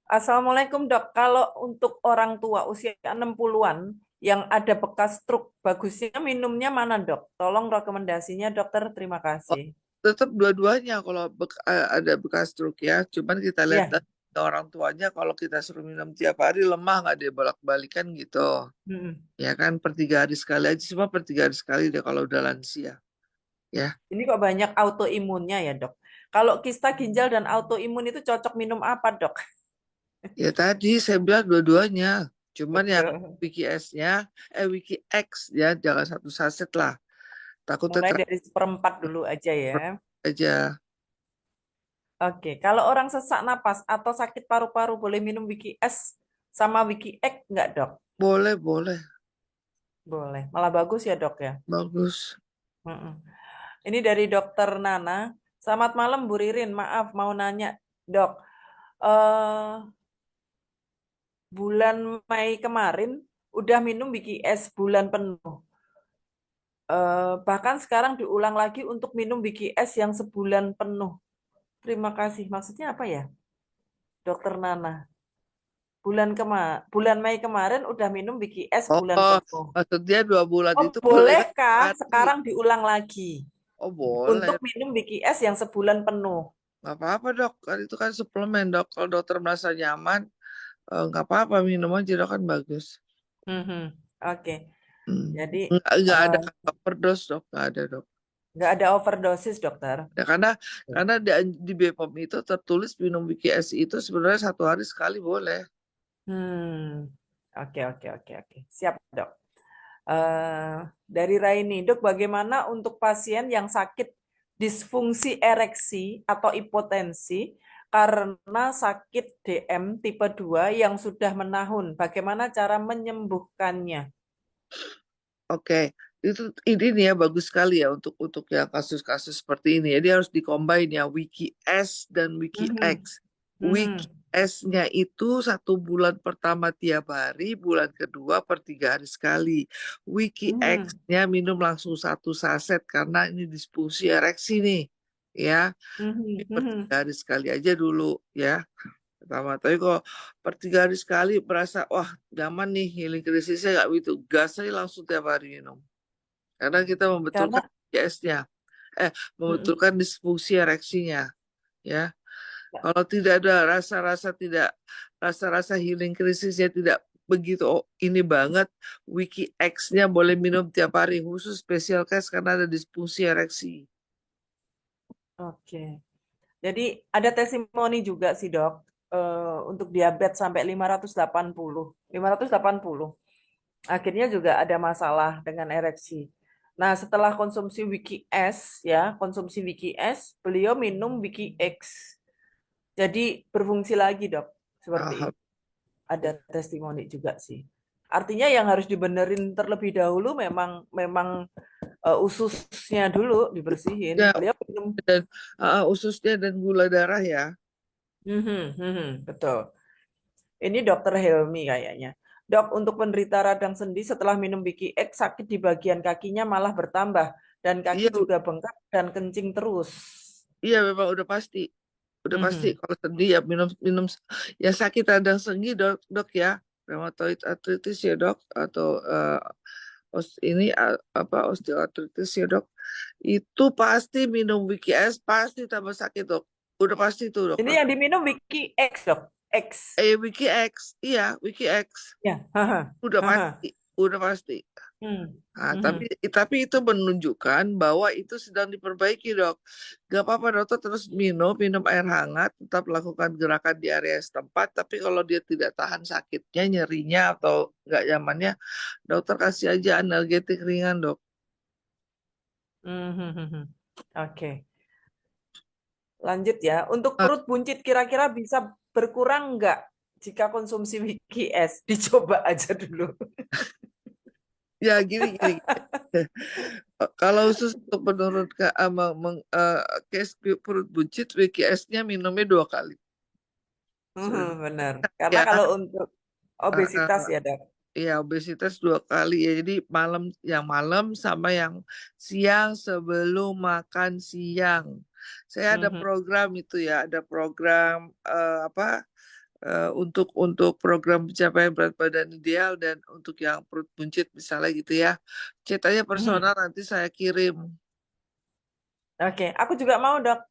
Assalamualaikum dok. Kalau untuk orang tua usia 60-an yang ada bekas stroke, bagusnya minumnya mana dok? Tolong rekomendasinya dokter, terima Oh, kasih. tetap dua-duanya kalau ada bekas stroke ya. Cuman kita lihat Ya. orang tuanya kalau kita suruh minum tiap hari lemah nggak dia bolak-balikan gitu. Hmm. Ya kan per 3 hari sekali aja, cuma per 3 hari sekali deh kalau udah lansia. Ya, Ini kok banyak autoimunnya ya dok? Kalau kista ginjal dan autoimun itu cocok minum apa dok? ya tadi saya bilang dua-duanya. Cuman yang Betul. Wiki S-nya, Wiki X ya, jangan satu saset lah. Takutnya Mulai terlalu dari seperempat dulu aja ya. aja. Oke, kalau orang sesak napas atau sakit paru-paru boleh minum Wiki S sama Wiki X nggak dok? Boleh, boleh. Boleh, malah bagus ya dok ya. Bagus. Mm-mm. Ini dari dokter Nana. Selamat malam Bu Ririn, maaf mau nanya dok. eh Bulan Mei kemarin udah minum Wiki S bulan penuh. Bahkan sekarang diulang lagi untuk minum Wiki S yang sebulan penuh. Terima kasih. Maksudnya apa ya, dokter Nana? Bulan Mei kemarin udah minum Wiki S bulan Oh, penuh. maksudnya 2 bulan Oh, itu boleh kan bolehkah sekali. sekarang diulang lagi Oh, untuk boleh. minum Wiki S yang sebulan penuh? Nggak apa-apa dok. Kan itu kan suplemen dok. Kalau dokter merasa nyaman, nggak apa-apa minum aja dok kan bagus. Mhm. Oke. Hmm. Jadi Nggak eh, ada overdose dok. Nggak ada dok. nggak ada overdosis, dokter. Ya, karena di BPOM itu tertulis minum WKS itu sebenarnya 1 hari sekali boleh. Hmm. Oke, oke, oke, oke. Siap, dok. Eh, dari Raini, dok, bagaimana untuk pasien yang sakit disfungsi ereksi atau hipotensi karena sakit DM tipe 2 yang sudah menahun? Bagaimana cara menyembuhkannya? Oke, itu ini nih ya bagus sekali ya untuk yang kasus-kasus seperti ini ya. Dia harus dikombin ya Wiki S dan Wiki Mhm. X. Wiki Mhm. S-nya itu 1 bulan pertama tiap hari, bulan kedua per 3 hari sekali. Wiki Mhm. X-nya minum langsung 1 saset karena ini disfungsi ereksi nih, ya. Ini Mhm. per Mhm. 3 hari sekali aja dulu, ya. Pertama, tapi kalau per 3 hari sekali berasa wah nyaman nih healing krisisnya nggak begitu gas aja langsung tiap hari minum. Karena kita membetulkan Karena IS-nya, mhm. membetulkan disfungsi ereksinya, ya. Kalau tidak ada rasa-rasa healing krisisnya tidak begitu ini banget, Wiki X-nya boleh minum tiap hari khusus special case karena ada disfungsi ereksi. Oke. Jadi ada testimoni juga sih dok, untuk diabetes sampai 580. 580. Akhirnya juga ada masalah dengan ereksi. Nah, setelah konsumsi Wiki S ya, konsumsi Wiki S, beliau minum Wiki X. Jadi berfungsi lagi, Dok. Seperti Alhamdulillah. itu. Ada testimoni juga sih. Artinya yang harus dibenerin terlebih dahulu memang memang ususnya dulu dibersihin. Ya, Beliau minum. dan ususnya dan gula darah ya. Betul. Ini dokter Helmi kayaknya. Dok, untuk penderita radang sendi setelah minum Biki X sakit di bagian kakinya malah bertambah dan kaki Iya, juga bengkak dan kencing terus. iya memang udah pasti Mhm. kalau sedih ya minum minum ya sakit radang sendi dok dok ya. rheumatoid arthritis ya dok, atau osteoartritis ya dok, itu pasti minum WKS pasti tambah sakit dok, udah pasti itu Ini dokter. yang diminum Wiki X, Dok. X. WKX, iya WKX, Ya. Haha. udah Haha. pasti, udah pasti. Hmm. Nah, tapi Mhm. tapi itu menunjukkan bahwa itu sedang diperbaiki dok. Gak apa-apa dokter, terus minum air hangat, tetap lakukan gerakan di area setempat. Tapi kalau dia tidak tahan sakitnya, nyerinya atau nggak nyamannya, dokter kasih aja analgetik ringan dok. Mhm. Oke. Lanjut ya. Untuk Ah, perut buncit kira-kira bisa berkurang nggak jika konsumsi Wiki S? Dicoba aja dulu. ya gini gini. Kalau khusus untuk menurunkan case perut buncit, WKS-nya minumnya 2 kali. Benar. Karena Ya, kalau untuk eh, obesitas eh, ya, Dok. ya obesitas 2 kali ya. Jadi malam sama yang siang sebelum makan siang. Saya ada Mhm. program itu ya, ada program untuk program pencapaian berat badan ideal dan untuk yang perut buncit misalnya gitu ya. Chat aja personal Mhm. nanti saya kirim. Oke, aku juga mau, Dok.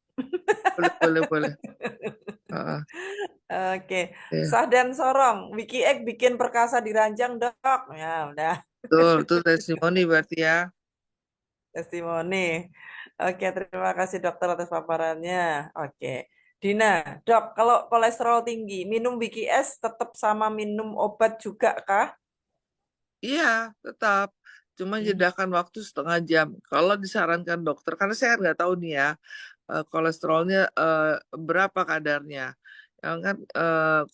Boleh boleh boleh. Heeh, Oke, ya. sah dan sorong. Wiki X bikin perkasa diranjang, Dok. Ya, udah. Betul, itu testimoni berarti ya. Testimoni. Oke, terima kasih dokter atas paparannya. Oke. Dina, dok, kalau kolesterol tinggi, minum Wiki S tetap sama minum obat juga kah? Iya, tetap. Cuma Hmm. jedakan waktu 1/2 jam. Kalau disarankan dokter, karena saya nggak tahu nih ya, kolesterolnya berapa kadarnya. Yang kan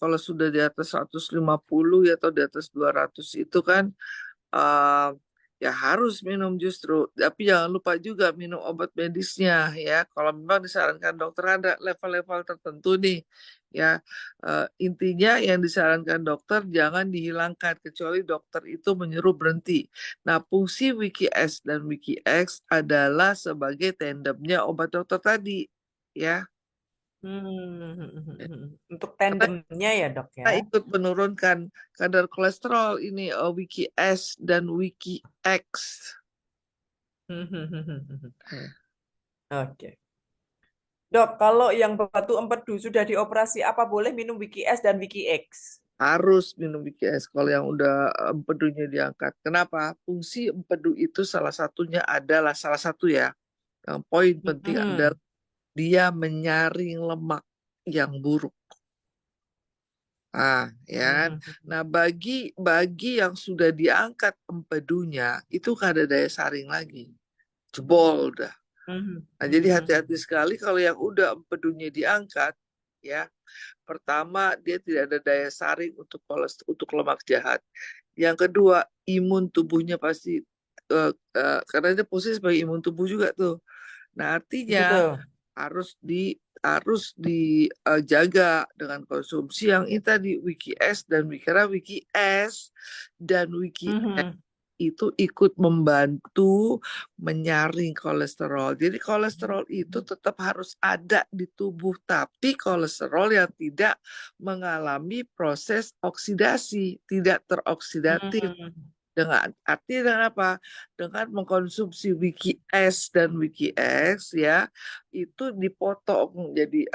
kalau sudah di atas 150 ya atau di atas 200 itu kan eh, ya harus minum justru. Tapi jangan lupa juga minum obat medisnya ya. Kalau memang disarankan dokter ada level-level tertentu nih ya. Intinya yang disarankan dokter jangan dihilangkan kecuali dokter itu menyuruh berhenti. Nah, fungsi Wiki S dan Wiki X adalah sebagai tandemnya obat dokter tadi ya. Untuk Karena tandemnya ya dok kita ya. ikut menurunkan kadar kolesterol ini Wiki S dan Wiki X. Oke. Dok, kalau yang batu empedu sudah dioperasi, apa boleh minum Wiki S dan Wiki X? Harus minum BKS kalau yang udah empedunya diangkat. Kenapa? Fungsi empedu itu salah satunya adalah salah satu ya. Yang poin penting adalah dia menyaring lemak yang buruk. Ah, ya kan? Nah, bagi yang sudah diangkat empedunya itu nggak ada daya saring lagi. Jebol udah. Nah, jadi hati-hati sekali kalau yang udah empedunya diangkat, ya. Pertama, dia tidak ada daya saring untuk lemak jahat. Yang kedua, imun tubuhnya pasti karena dia posisi sebagai imun tubuh juga tuh. Nah, artinya Betul. harus dijaga dengan konsumsi yang ini tadi Wiki S dan Wiki S dan Wiki itu ikut membantu menyaring kolesterol. Jadi kolesterol itu tetap harus ada di tubuh, tapi kolesterol yang tidak mengalami proses oksidasi, tidak teroksidatif. Dengan apa? Dengan mengkonsumsi Wiki S dan Wiki X ya, itu dipotong jadi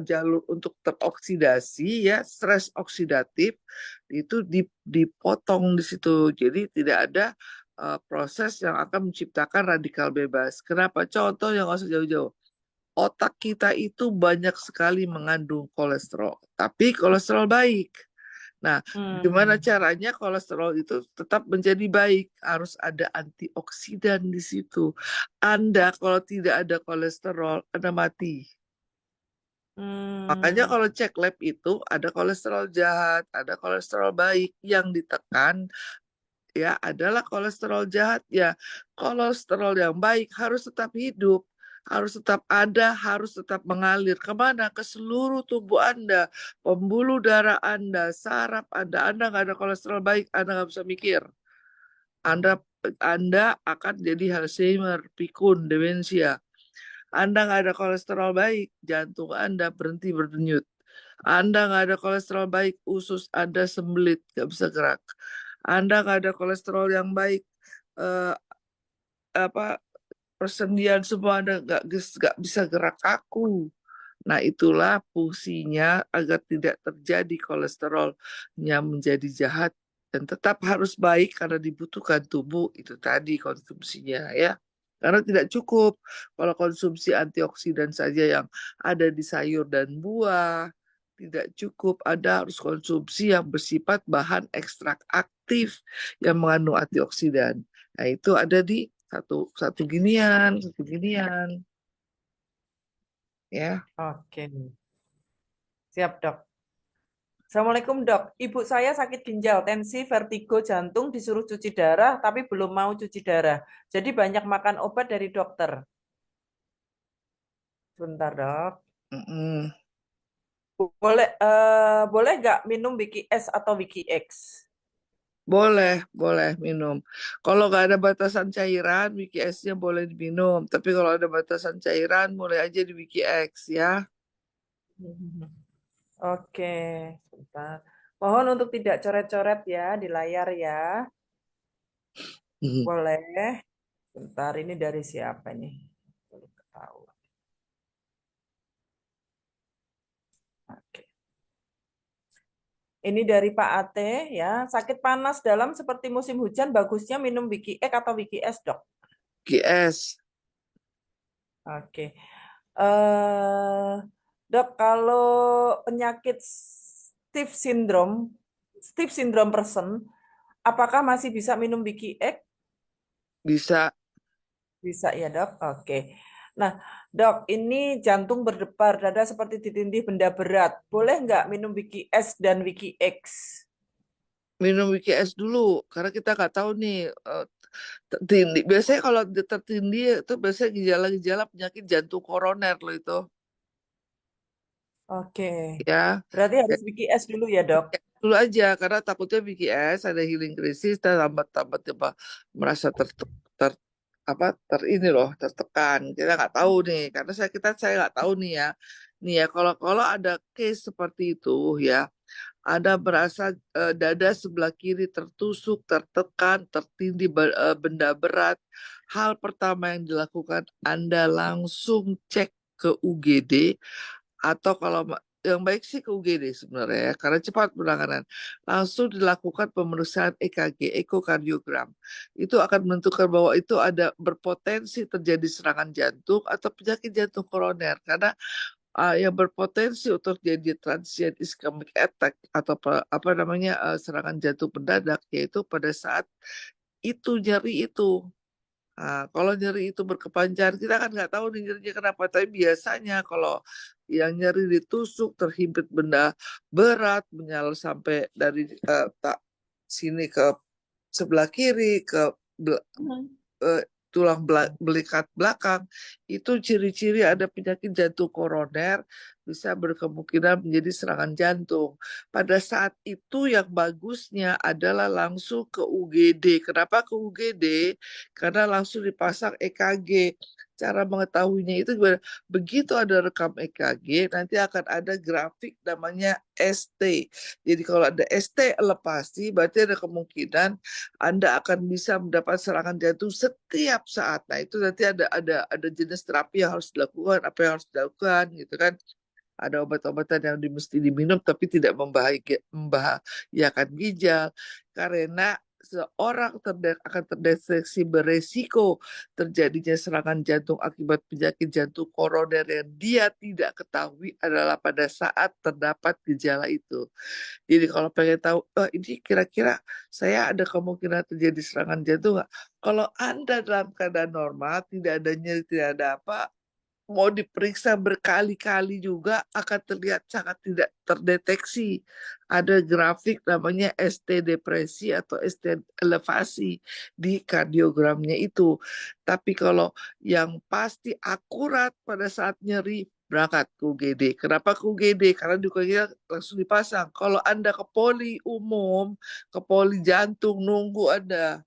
jalur untuk teroksidasi ya, stres oksidatif itu dipotong di situ. Jadi tidak ada proses yang akan menciptakan radikal bebas. Kenapa? Contoh yang nggak usah jauh-jauh. Otak kita itu banyak sekali mengandung kolesterol, tapi kolesterol baik. Nah, gimana caranya kolesterol itu tetap menjadi baik? Harus ada antioksidan di situ. Anda kalau tidak ada kolesterol, Anda mati. Makanya kalau cek lab itu ada kolesterol jahat, ada kolesterol baik. Yang ditekan ya adalah kolesterol jahat ya. Kolesterol yang baik harus tetap hidup, harus tetap ada, harus tetap mengalir kemana? Ke seluruh tubuh Anda, pembuluh darah Anda, saraf Anda. Anda nggak ada kolesterol baik, Anda nggak bisa mikir. Anda Anda akan jadi Alzheimer, pikun, demensia. Anda nggak ada kolesterol baik, jantung Anda berhenti berdenyut. Anda nggak ada kolesterol baik, usus Anda sembelit, nggak bisa gerak. Anda nggak ada kolesterol yang baik, eh, apa persendian semua Anda nggak bisa gerak kaku. Nah, itulah fungsinya agar tidak terjadi kolesterolnya menjadi jahat dan tetap harus baik karena dibutuhkan tubuh itu tadi konsumsinya ya. Karena tidak cukup kalau konsumsi antioksidan saja yang ada di sayur dan buah. Tidak cukup, Anda harus konsumsi yang bersifat bahan ekstrak aktif yang mengandung antioksidan. Nah, itu ada di satu ginian ya. Oke, siap dok. Assalamualaikum dok, ibu saya sakit ginjal, tensi, vertigo, jantung, disuruh cuci darah, tapi belum mau cuci darah. Jadi banyak makan obat dari dokter. Sebentar dok. Mm-mm. Boleh nggak minum Wiki S atau Wiki X? Boleh minum. Kalau nggak ada batasan cairan, Wiki S-nya boleh diminum. Tapi kalau ada batasan cairan, mulai aja di Wiki X ya. Oke, sebentar. Mohon untuk tidak coret-coret ya di layar ya. Mhm. Boleh. Bentar, ini dari siapa nih? Belum ketahuan. Oke. Ini dari Pak Ate ya. Sakit panas dalam seperti musim hujan, bagusnya minum Wiki X atau Wiki S, dok? Wiki S. Oke. Dok, kalau penyakit Steve syndrome person, apakah masih bisa minum Wiki X? Bisa. Bisa ya, dok. Oke. Nah, dok, ini jantung berdebar, dada seperti ditindih benda berat. Boleh nggak minum Wiki S dan Wiki X? Minum Wiki S dulu. Karena kita nggak tahu nih. Tertindih. Biasanya kalau dia tertindih itu biasanya gejala-gejala penyakit jantung koroner loh itu. Oke. Ya. Berarti harus Wiki S dulu ya, dok? Dulu aja karena takutnya BKS ada healing krisis dan tambah apa merasa ini loh tertekan kita nggak tahu nih karena saya nggak tahu nih ya kalau ada case seperti itu ya ada merasa dada sebelah kiri tertusuk tertekan tertindih benda berat hal pertama yang dilakukan Anda langsung cek ke UGD atau kalau yang baik sih ke UGD sebenarnya ya, karena cepat penanganan. Langsung dilakukan pemeriksaan EKG, ekokardiogram. Itu akan menentukan bahwa itu ada berpotensi terjadi serangan jantung atau penyakit jantung koroner. Karena yang berpotensi untuk jadi transient ischemic attack atau apa namanya serangan jantung mendadak yaitu pada saat itu nyeri itu. Nah, kalau nyeri itu berkepanjangan, kita kan nggak tahu nih nyerinya kenapa. Tapi biasanya kalau yang nyeri ditusuk, terhimpit benda berat, menyala sampai dari tak sini ke sebelah kiri, ke Hmm. eh, tulang belikat belakang, itu ciri-ciri ada penyakit jantung koroner bisa berkemungkinan menjadi serangan jantung. Pada saat itu yang bagusnya adalah langsung ke UGD. Kenapa ke UGD? Karena langsung dipasang EKG. Cara mengetahuinya itu gimana? Begitu ada rekam EKG, nanti akan ada grafik namanya ST. Jadi kalau ada ST elevasi, berarti ada kemungkinan anda akan bisa mendapat serangan jantung setiap saat. Nah, itu nanti ada jenis terapi yang harus dilakukan, apa yang harus dilakukan gitu kan. Ada obat-obatan yang mesti diminum tapi tidak membahayakan ginjal karena seorang akan terdeteksi beresiko terjadinya serangan jantung akibat penyakit jantung koroner yang dia tidak ketahui adalah pada saat terdapat gejala itu. Jadi kalau pengen tahu, oh, ini kira-kira saya ada kemungkinan terjadi serangan jantung nggak? Kalau Anda dalam keadaan normal, tidak ada nyeri, tidak ada apa, mau diperiksa berkali-kali juga akan terlihat sangat tidak terdeteksi. Ada grafik namanya ST depresi atau ST elevasi di kardiogramnya itu. Tapi kalau yang pasti akurat pada saat nyeri, berangkat ke UGD. Kenapa ke UGD? Karena di UGD langsung dipasang. Kalau Anda ke poli umum, ke poli jantung, nunggu Anda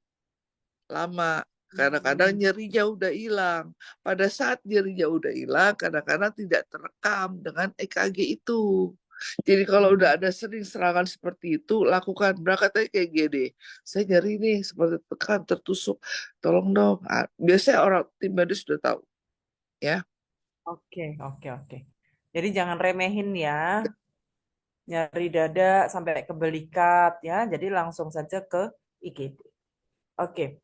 lama. Kadang-kadang Hmm. nyerinya udah hilang. Pada saat nyerinya udah hilang, kadang-kadang tidak terekam dengan EKG itu. Jadi kalau udah ada sering serangan seperti itu, lakukan berangkat aja kayak gini. Saya nyari nih seperti tekan, tertusuk, tolong dong. Biasanya orang tim medis sudah tahu, ya. Oke, oke, oke. Jadi jangan remehin ya, nyari dada sampai ke belikat ya. Jadi langsung saja ke IGD. Oke.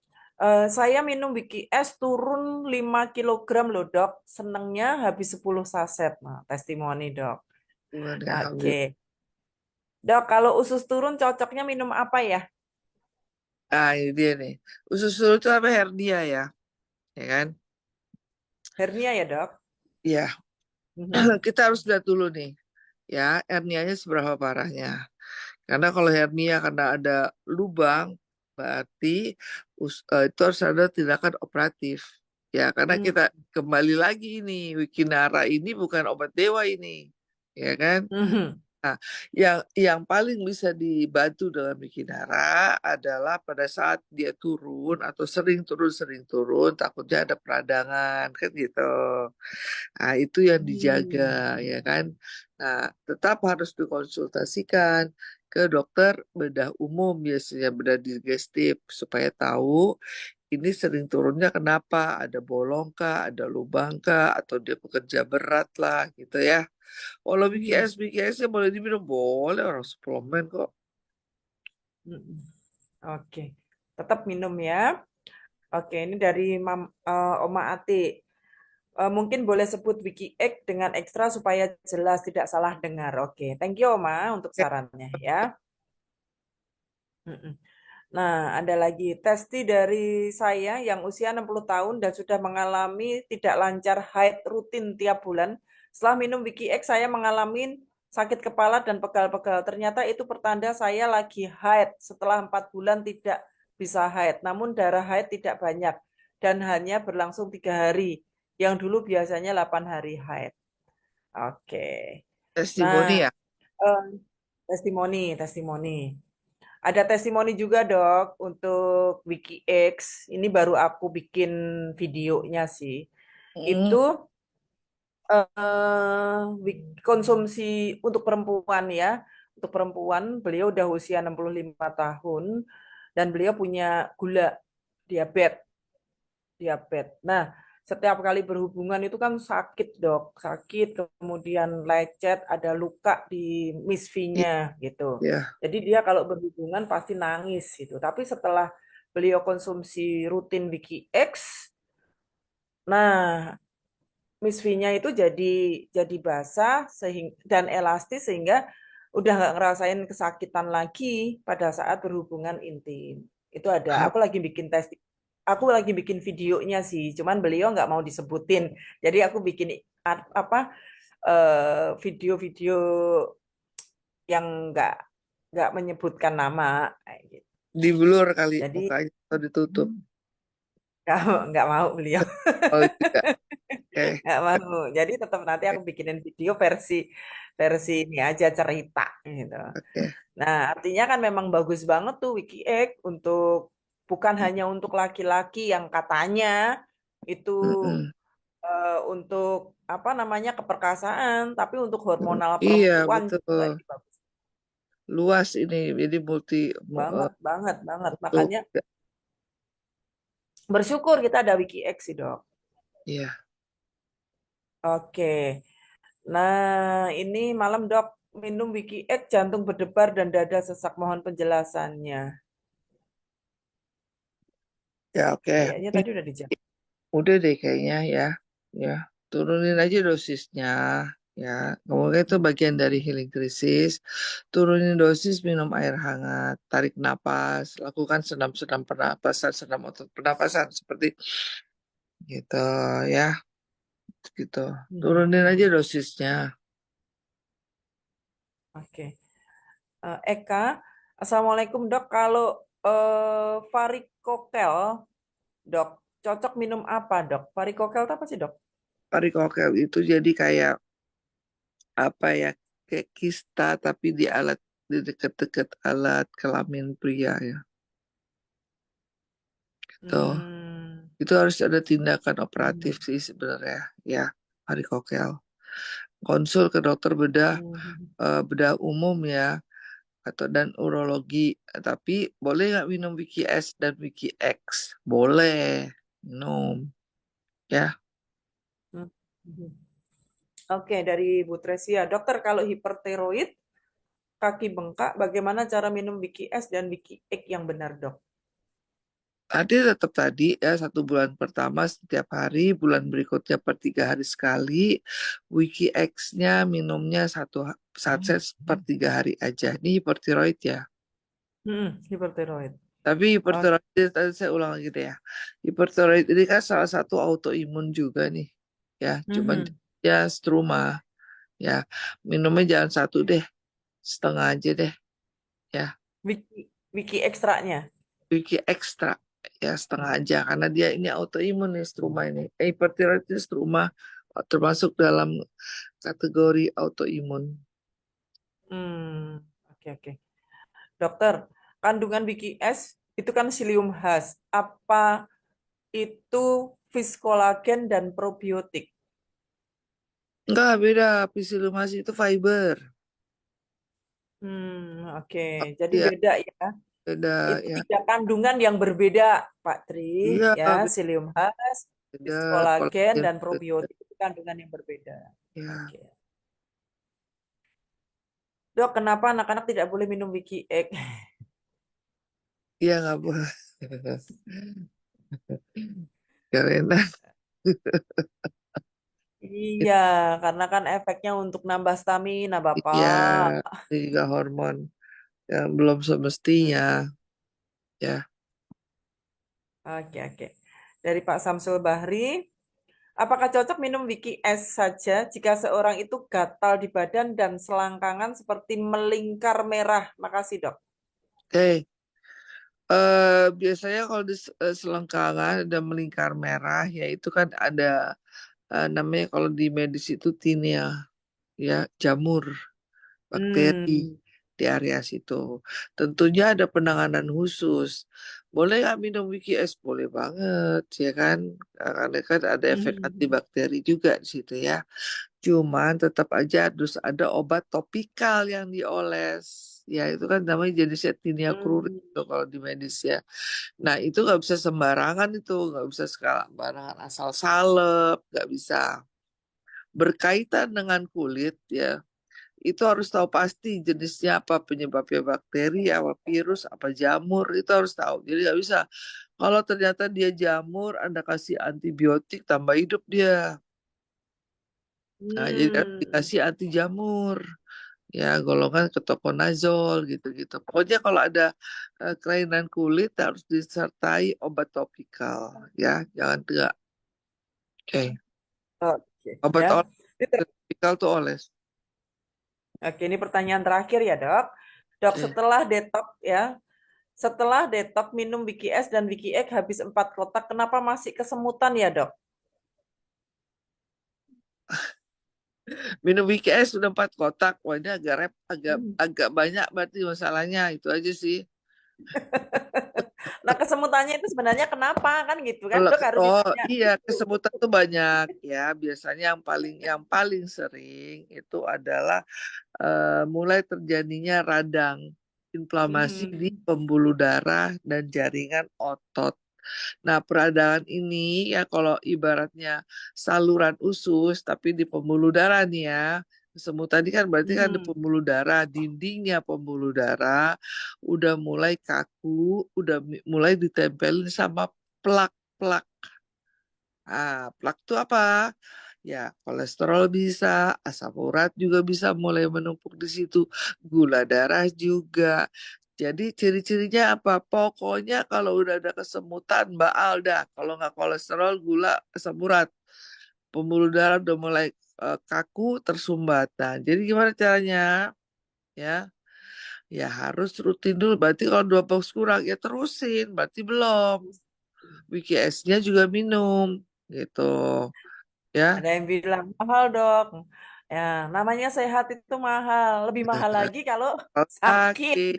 Saya minum Wiki S turun 5 kilogram loh dok. Senengnya habis 10 saset. Nah, testimoni dok. Oke. Alhamdulillah. Dok, kalau usus turun cocoknya minum apa ya? Ini dia nih. Usus dulu itu apa hernia ya, ya kan? Hernia ya dok? Ya, Mhm. kita harus lihat dulu nih, ya hernianya seberapa parahnya. Karena kalau hernia karena ada lubang, berarti itu harus ada tindakan operatif. Ya, karena Hmm. kita kembali lagi ini, Wikinara ini bukan obat dewa ini, ya kan? Mhm. Nah, yang paling bisa dibantu dalam Wikinara adalah pada saat dia turun atau sering turun, takutnya ada peradangan, kan gitu. Nah, itu yang dijaga, Hmm. ya kan? Nah, tetap harus dikonsultasikan ke dokter bedah umum, biasanya bedah digestif, supaya tahu ini sering turunnya kenapa, ada bolong kah, ada lubang kah, atau dia pekerja berat lah, gitu ya. Kalau Hmm. BKS-nya boleh diminum, boleh orang suplemen kok. Hmm. Oke. Tetap minum ya. Oke, ini dari Oma Ati. Mungkin boleh sebut Wiki X dengan ekstra supaya jelas tidak salah dengar. Oke, thank you Oma untuk Eh, sarannya ya. Mm-mm. Nah, ada lagi testi dari saya yang usia 60 tahun dan sudah mengalami tidak lancar haid rutin tiap bulan. Setelah minum Wiki X, saya mengalami sakit kepala dan pegal-pegal. Ternyata itu pertanda saya lagi haid. Setelah 4 bulan tidak bisa haid. Namun darah haid tidak banyak dan hanya berlangsung 3 hari. Yang dulu biasanya 8 hari haid. Oke. testimoni Nah, ya. eh, testimoni. Ada testimoni juga dok untuk WikiX. Ini baru aku bikin videonya sih. Hmm, Itu konsumsi untuk perempuan ya. Untuk perempuan beliau udah usia 65 tahun dan beliau punya gula diabetes. Nah, setiap kali berhubungan itu kan sakit dok, sakit kemudian lecet, ada luka di misfinya gitu. iya. Jadi dia kalau berhubungan pasti nangis gitu. Tapi setelah beliau konsumsi rutin Wiki X, nah misfinya itu jadi basah sehingga dan elastis sehingga udah nggak ngerasain kesakitan lagi pada saat berhubungan intim. Itu ada. Ah, Aku lagi bikin videonya sih, cuman beliau nggak mau disebutin. Jadi aku bikin apa video-video yang nggak menyebutkan nama kayak gitu. di blur kali Jadi mukanya atau ditutup. nggak mau beliau. Oh tidak. Oke. Nggak mau. Jadi tetap nanti aku bikinin video versi versi ini aja cerita gitu. Oke. Nah, artinya kan memang bagus banget tuh WikiX untuk bukan hanya untuk laki-laki yang katanya itu Mm-mm. untuk apa namanya keperkasaan, tapi untuk hormonal Iya perempuan juga betul. ini bagus Luas ini, jadi multi banget, banget, banget. untuk Makanya bersyukur kita ada WikiX sih, Dok. ya. Oke. Nah, ini malam Dok minum WikiX jantung berdebar dan dada sesak. Mohon penjelasannya. Ya oke. Kayaknya tadi udah dijawab. Udah deh kayaknya ya. Ya, turunin aja dosisnya. Ya, kemudian itu bagian dari healing krisis. Turunin dosis, minum air hangat, tarik napas, lakukan senam-senam pernapasan, senam otot pernapasan seperti gitu ya, gitu. Mhm, Turunin aja mhm. dosisnya. Oke. Eka, Assalamualaikum Dok. Kalau varikokel, Dok, cocok minum apa Dok? Varikokel itu apa sih Dok? Varikokel itu jadi kayak apa ya, kayak kista tapi di alat, di deket-deket alat kelamin pria ya. Gitu. Hmm. Itu harus ada tindakan operatif Mhm. sih sebenarnya ya, varikokel. konsul ke dokter bedah Hmm. bedah umum ya, atau dan urologi. Tapi boleh nggak minum Wiki S dan Wiki X? Boleh minum ya. Hmm. Hmm. Oke, dari Bu Tresia. Dokter, kalau hipertiroid, kaki bengkak, bagaimana cara minum Wiki S dan Wiki X yang benar, dok? Ada tetap tadi ya, 1 bulan pertama setiap hari, bulan berikutnya per 3 hari sekali. Wiki X-nya minumnya 1 satset per 3 hari aja. Ini hipertiroid ya. Hipertiroid. Tapi Oke. hipertiroid ini, tadi saya ulang lagi deh ya. Hipertiroid ini kan salah satu autoimun juga nih. Ya, cuman Mhm. ya struma ya. Minumnya jangan satu deh, setengah aja deh ya. Wiki, wiki ekstraknya. Wiki ekstra ya setengah aja karena dia ini autoimun nih struma ini. Hipertiroid ini struma termasuk dalam kategori autoimun. Hmm, oke oke. Dokter, kandungan Wiki S itu kan psyllium Husk. Apa itu fiskolagen dan probiotik? Enggak beda, pisilumasi itu fiber. Oke. Jadi Iya, beda ya. beda Itu ya. 3 kandungan yang berbeda, Pak Tri. Iya, Ya, psyllium Husk, beda fiskolagen, kolagen dan juga beda. probiotik itu kandungan yang berbeda. Ya, Oke. Dok, kenapa anak-anak tidak boleh minum Wiki X? iya nggak boleh. Karena Iya, karena kan efeknya untuk nambah stamina, iya Bapak. juga hormon yang belum semestinya ya. Oke, oke. Dari Pak Samsul Bahri, apakah cocok minum Wiki S saja jika seorang itu gatal di badan dan selangkangan seperti melingkar merah? Makasih, Dok. Oke, biasanya kalau di selengkangan ada melingkar merah, ya itu kan ada namanya kalau di medis itu tinea, ya jamur bakteri Hmm. di area situ. Tentunya ada penanganan khusus. Boleh nggak minum Wiki S? Boleh banget, ya kan? Karena kan ada efek Mhm. antibakteri juga di situ ya. Cuman tetap aja harus ada obat topikal yang dioles. Ya itu kan namanya jenisnya tinea cruris Hmm. itu kalau di medis ya. Nah itu nggak bisa sembarangan itu, nggak bisa sembarangan asal salep, nggak bisa. Berkaitan dengan kulit ya, itu harus tahu pasti jenisnya apa, penyebabnya bakteri, apa virus, apa jamur, itu harus tahu. Jadi nggak bisa. Kalau ternyata dia jamur, Anda kasih antibiotik, tambah hidup dia. Nah, jadi harus Hmm. dikasih anti jamur. Ya, golongan ketoconazole gitu-gitu. Pokoknya kalau ada kelainan kulit harus disertai obat topikal. Ya, jangan tidak. Oke. Oke, Obat ya. topikal tuh oles. Oke, ini pertanyaan terakhir ya, Dok. Dok, Oke. setelah detox ya, setelah detox minum Wiki S dan Wiki X habis 4 kotak, kenapa masih kesemutan ya, Dok? Minum WKS sudah 4 kotak. Wah ini agak Hmm. agak banyak berarti masalahnya itu aja sih. Nah, kesemutannya itu sebenarnya kenapa kan gitu kan? Kalau Dok harus oh ditanya iya gitu. kesemutan tuh banyak ya. Biasanya yang paling sering itu adalah mulai terjadinya radang inflamasi di Mhm. pembuluh darah dan jaringan otot. Nah, peradangan ini ya kalau ibaratnya saluran usus tapi di pembuluh darah nih ya. Semut tadi kan berarti kan di Mhm. pembuluh darah, dindingnya pembuluh darah udah mulai kaku, udah mulai ditempelin sama plak-plak. Ah, plak itu apa? Ya, kolesterol bisa, asam urat juga bisa mulai menumpuk di situ, gula darah juga. Jadi ciri-cirinya apa? Pokoknya kalau udah ada kesemutan, Mbak Alda, kalau nggak kolesterol, gula, asam urat, pembuluh darah udah mulai kaku, tersumbat. Nah, jadi gimana caranya? Ya, ya harus rutin dulu. Berarti kalau 2 box kurang, ya terusin. Berarti belum. WKS-nya juga minum, gitu. Ya, Ada yang bilang mahal, Dok. Ya, namanya sehat itu mahal. Lebih mahal lagi kalau sakit. sakit.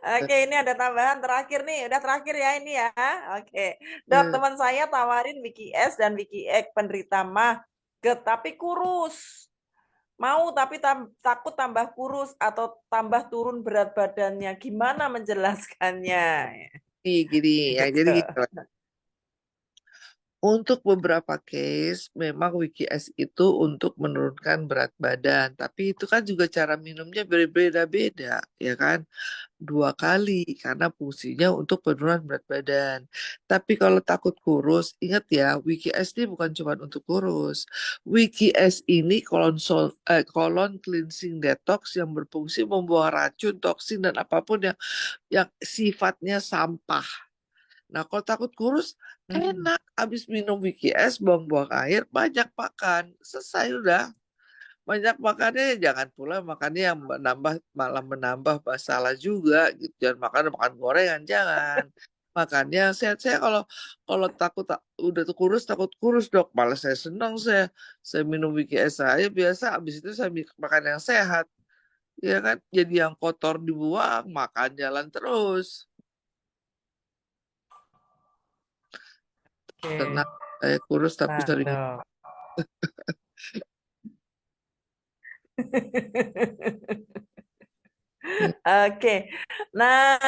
Oke, ini ada tambahan terakhir nih. Udah terakhir ya ini ya. Oke. Dok, Eh, teman saya tawarin Wiki S dan Wiki X penderita mah tapi kurus. Mau tapi takut tambah kurus atau tambah turun berat badannya. Gimana menjelaskannya? gini, ya jadi Gitu. gitu. Untuk beberapa case, memang WikiS itu untuk menurunkan berat badan. Tapi itu kan juga cara minumnya berbeda-beda, ya kan? 2 kali, karena fungsinya untuk penurunan berat badan. Tapi kalau takut kurus, ingat ya, WikiS ini bukan cuma untuk kurus. WikiS ini colon cleansing detox yang berfungsi membuang racun, toksin, dan apapun yang sifatnya sampah. Nah, kalau takut kurus, Hmm. enak. Habis minum WKS, buang-buang air, banyak makan. Selesai udah. Banyak makannya, jangan pula makannya yang malah menambah masalah juga. Gitu. Jangan makan gorengan, jangan. Makannya yang sehat. Saya kalau kalau udah tuh kurus, takut kurus dok. Malah saya senang saya minum WKS saya biasa. Habis itu saya makan yang sehat. Ya kan, jadi yang kotor dibuang, makan jalan terus. Oke. Tenang, saya kurus tapi Nah, sering. dok. Oke, nah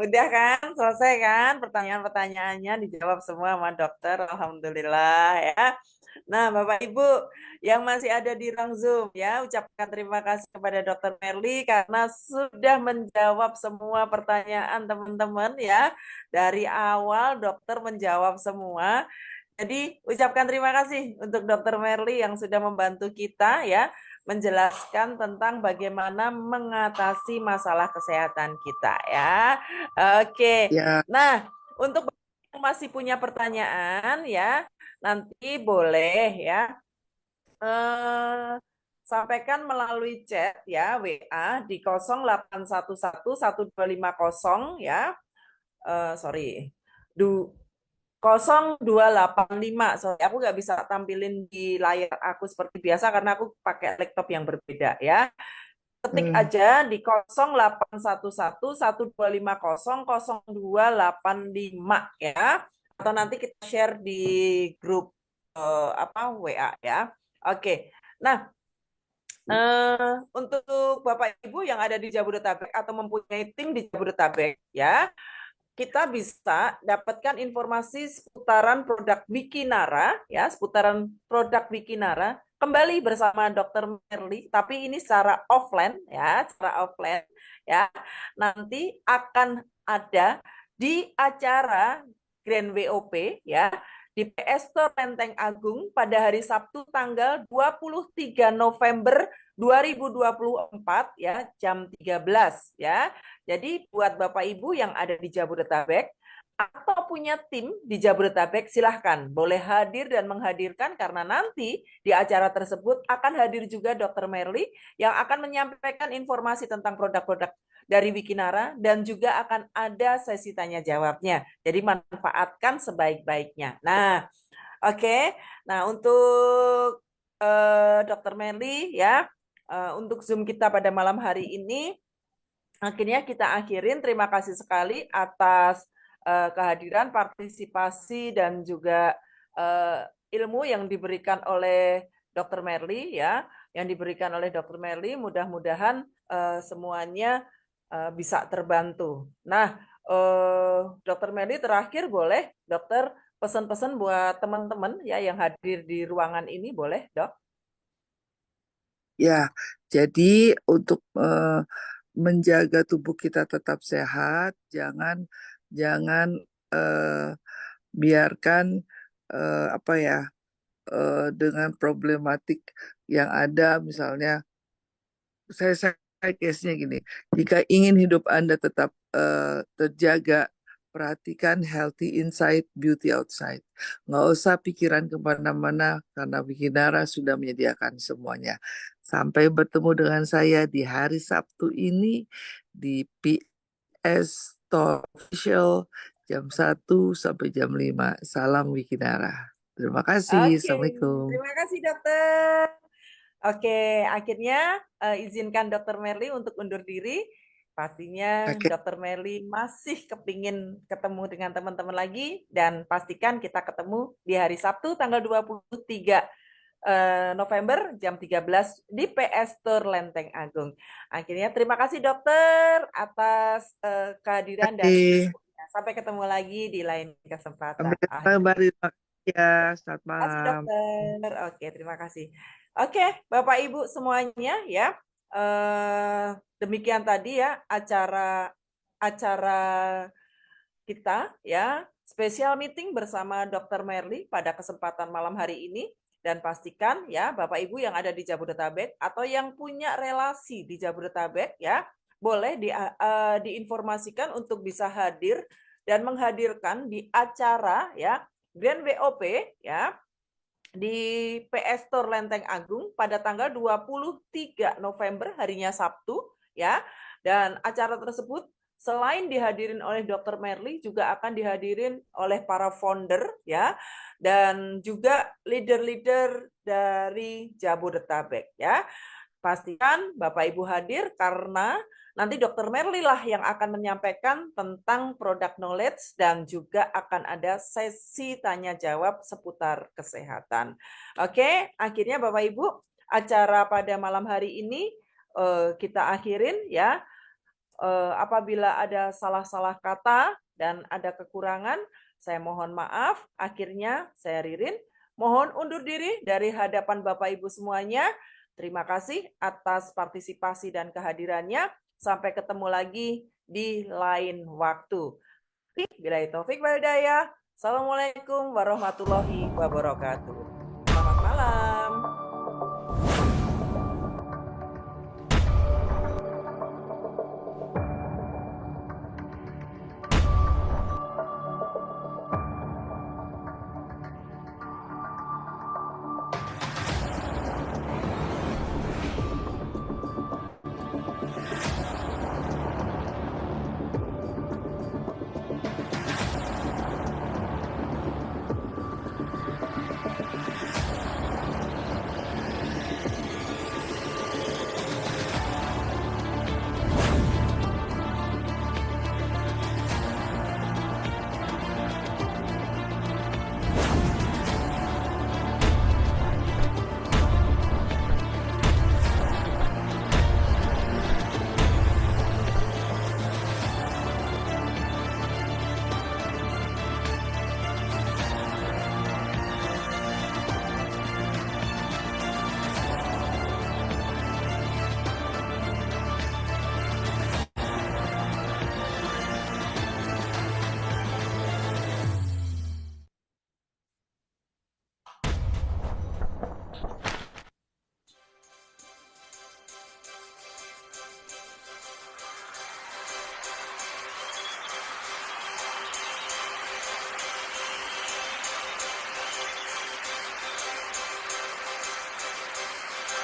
udah kan selesai kan pertanyaan-pertanyaannya dijawab semua sama dokter, alhamdulillah ya. Nah Bapak Ibu yang masih ada di ruang Zoom ya, ucapkan terima kasih kepada Dokter Merly karena sudah menjawab semua pertanyaan teman-teman ya. Dari awal dokter menjawab semua. Jadi ucapkan terima kasih untuk Dokter Merly yang sudah membantu kita ya menjelaskan tentang bagaimana mengatasi masalah kesehatan kita ya. Oke. Ya, Nah, untuk yang masih punya pertanyaan ya, nanti boleh ya eh, sampaikan melalui chat ya WA di 0811 1250 ya. Sorry. 0285. Sorry, aku nggak bisa tampilin di layar aku seperti biasa karena aku pakai laptop yang berbeda ya. Ketik hmm, aja di 0811 1250 0285 ya. Atau nanti kita share di grup WA ya. Oke. Nah, untuk Bapak Ibu yang ada di Jabodetabek atau mempunyai tim di Jabodetabek ya, kita bisa dapatkan informasi seputaran produk Wikinara ya, seputaran produk Wikinara kembali bersama Dr. Merly, tapi ini secara offline ya, secara offline ya. Nanti akan ada di acara Grand WOP ya di PS Store Lenteng Agung pada hari Sabtu tanggal 23 November 2024 ya jam 13 ya. Jadi buat Bapak Ibu yang ada di Jabodetabek atau punya tim di Jabodetabek, silahkan boleh hadir dan menghadirkan karena nanti di acara tersebut akan hadir juga Dr. Merly yang akan menyampaikan informasi tentang produk-produk dari Wikinara dan juga akan ada sesi tanya jawabnya. Jadi manfaatkan sebaik-baiknya. Nah, oke. Nah, untuk Dr. Merly ya, untuk Zoom kita pada malam hari ini akhirnya kita akhirin. Terima kasih sekali atas kehadiran, partisipasi, dan juga ilmu yang diberikan oleh Dr. Merly ya, yang diberikan oleh Dr. Merly. Mudah-mudahan semuanya bisa terbantu. Nah, Dr. Merly terakhir boleh Dokter pesan-pesan buat teman-teman ya yang hadir di ruangan ini, boleh Dok? ya. Jadi untuk menjaga tubuh kita tetap sehat, jangan jangan eh, biarkan apa ya dengan problematik yang ada, misalnya saya case-nya gini, jika ingin hidup Anda tetap terjaga, perhatikan healthy inside, beauty outside. Nggak usah pikiran kemana-mana, karena Wikinara sudah menyediakan semuanya. Sampai bertemu dengan saya di hari Sabtu ini, di PS Store Official, jam 1 sampai jam 5. Salam Wikinara. Terima kasih. Oke, Assalamualaikum. terima kasih dokter. Oke, akhirnya izinkan Dokter Merly untuk undur diri. Pastinya Oke. Dr. Merly masih kepingin ketemu dengan teman-teman lagi dan pastikan kita ketemu di hari Sabtu tanggal 23 November jam 13 di PS Tour Lenteng Agung. Akhirnya terima kasih dokter atas kehadiran dan Kasih. infonya. Sampai ketemu lagi di lain kesempatan. Sampai jumpa di ya. Selamat Terima kasih malam. dokter. Oke, terima kasih. Oke, Bapak Ibu semuanya ya. Demikian tadi ya acara kita ya, spesial meeting bersama Dr. Merly pada kesempatan malam hari ini. Dan pastikan ya Bapak Ibu yang ada di Jabodetabek atau yang punya relasi di Jabodetabek ya, boleh diinformasikan untuk bisa hadir dan menghadirkan di acara ya Grand WOP ya di PS Store Lenteng Agung pada tanggal 23 November harinya Sabtu ya. Dan acara tersebut selain dihadirin oleh Dr. Merly juga akan dihadirin oleh para founder ya dan juga leader-leader dari Jabodetabek ya. Pastikan Bapak Ibu hadir karena nanti Dr. Merly lah yang akan menyampaikan tentang product knowledge dan juga akan ada sesi tanya jawab seputar kesehatan. Oke, akhirnya Bapak Ibu, acara pada malam hari ini kita akhirin ya. Apabila ada salah-salah kata dan ada kekurangan, saya mohon maaf. Akhirnya saya Ririn, mohon undur diri dari hadapan Bapak Ibu semuanya. Terima kasih atas partisipasi dan kehadirannya. Sampai ketemu lagi di lain waktu. Billahi taufik wal hidayah. Assalamualaikum warahmatullahi wabarakatuh.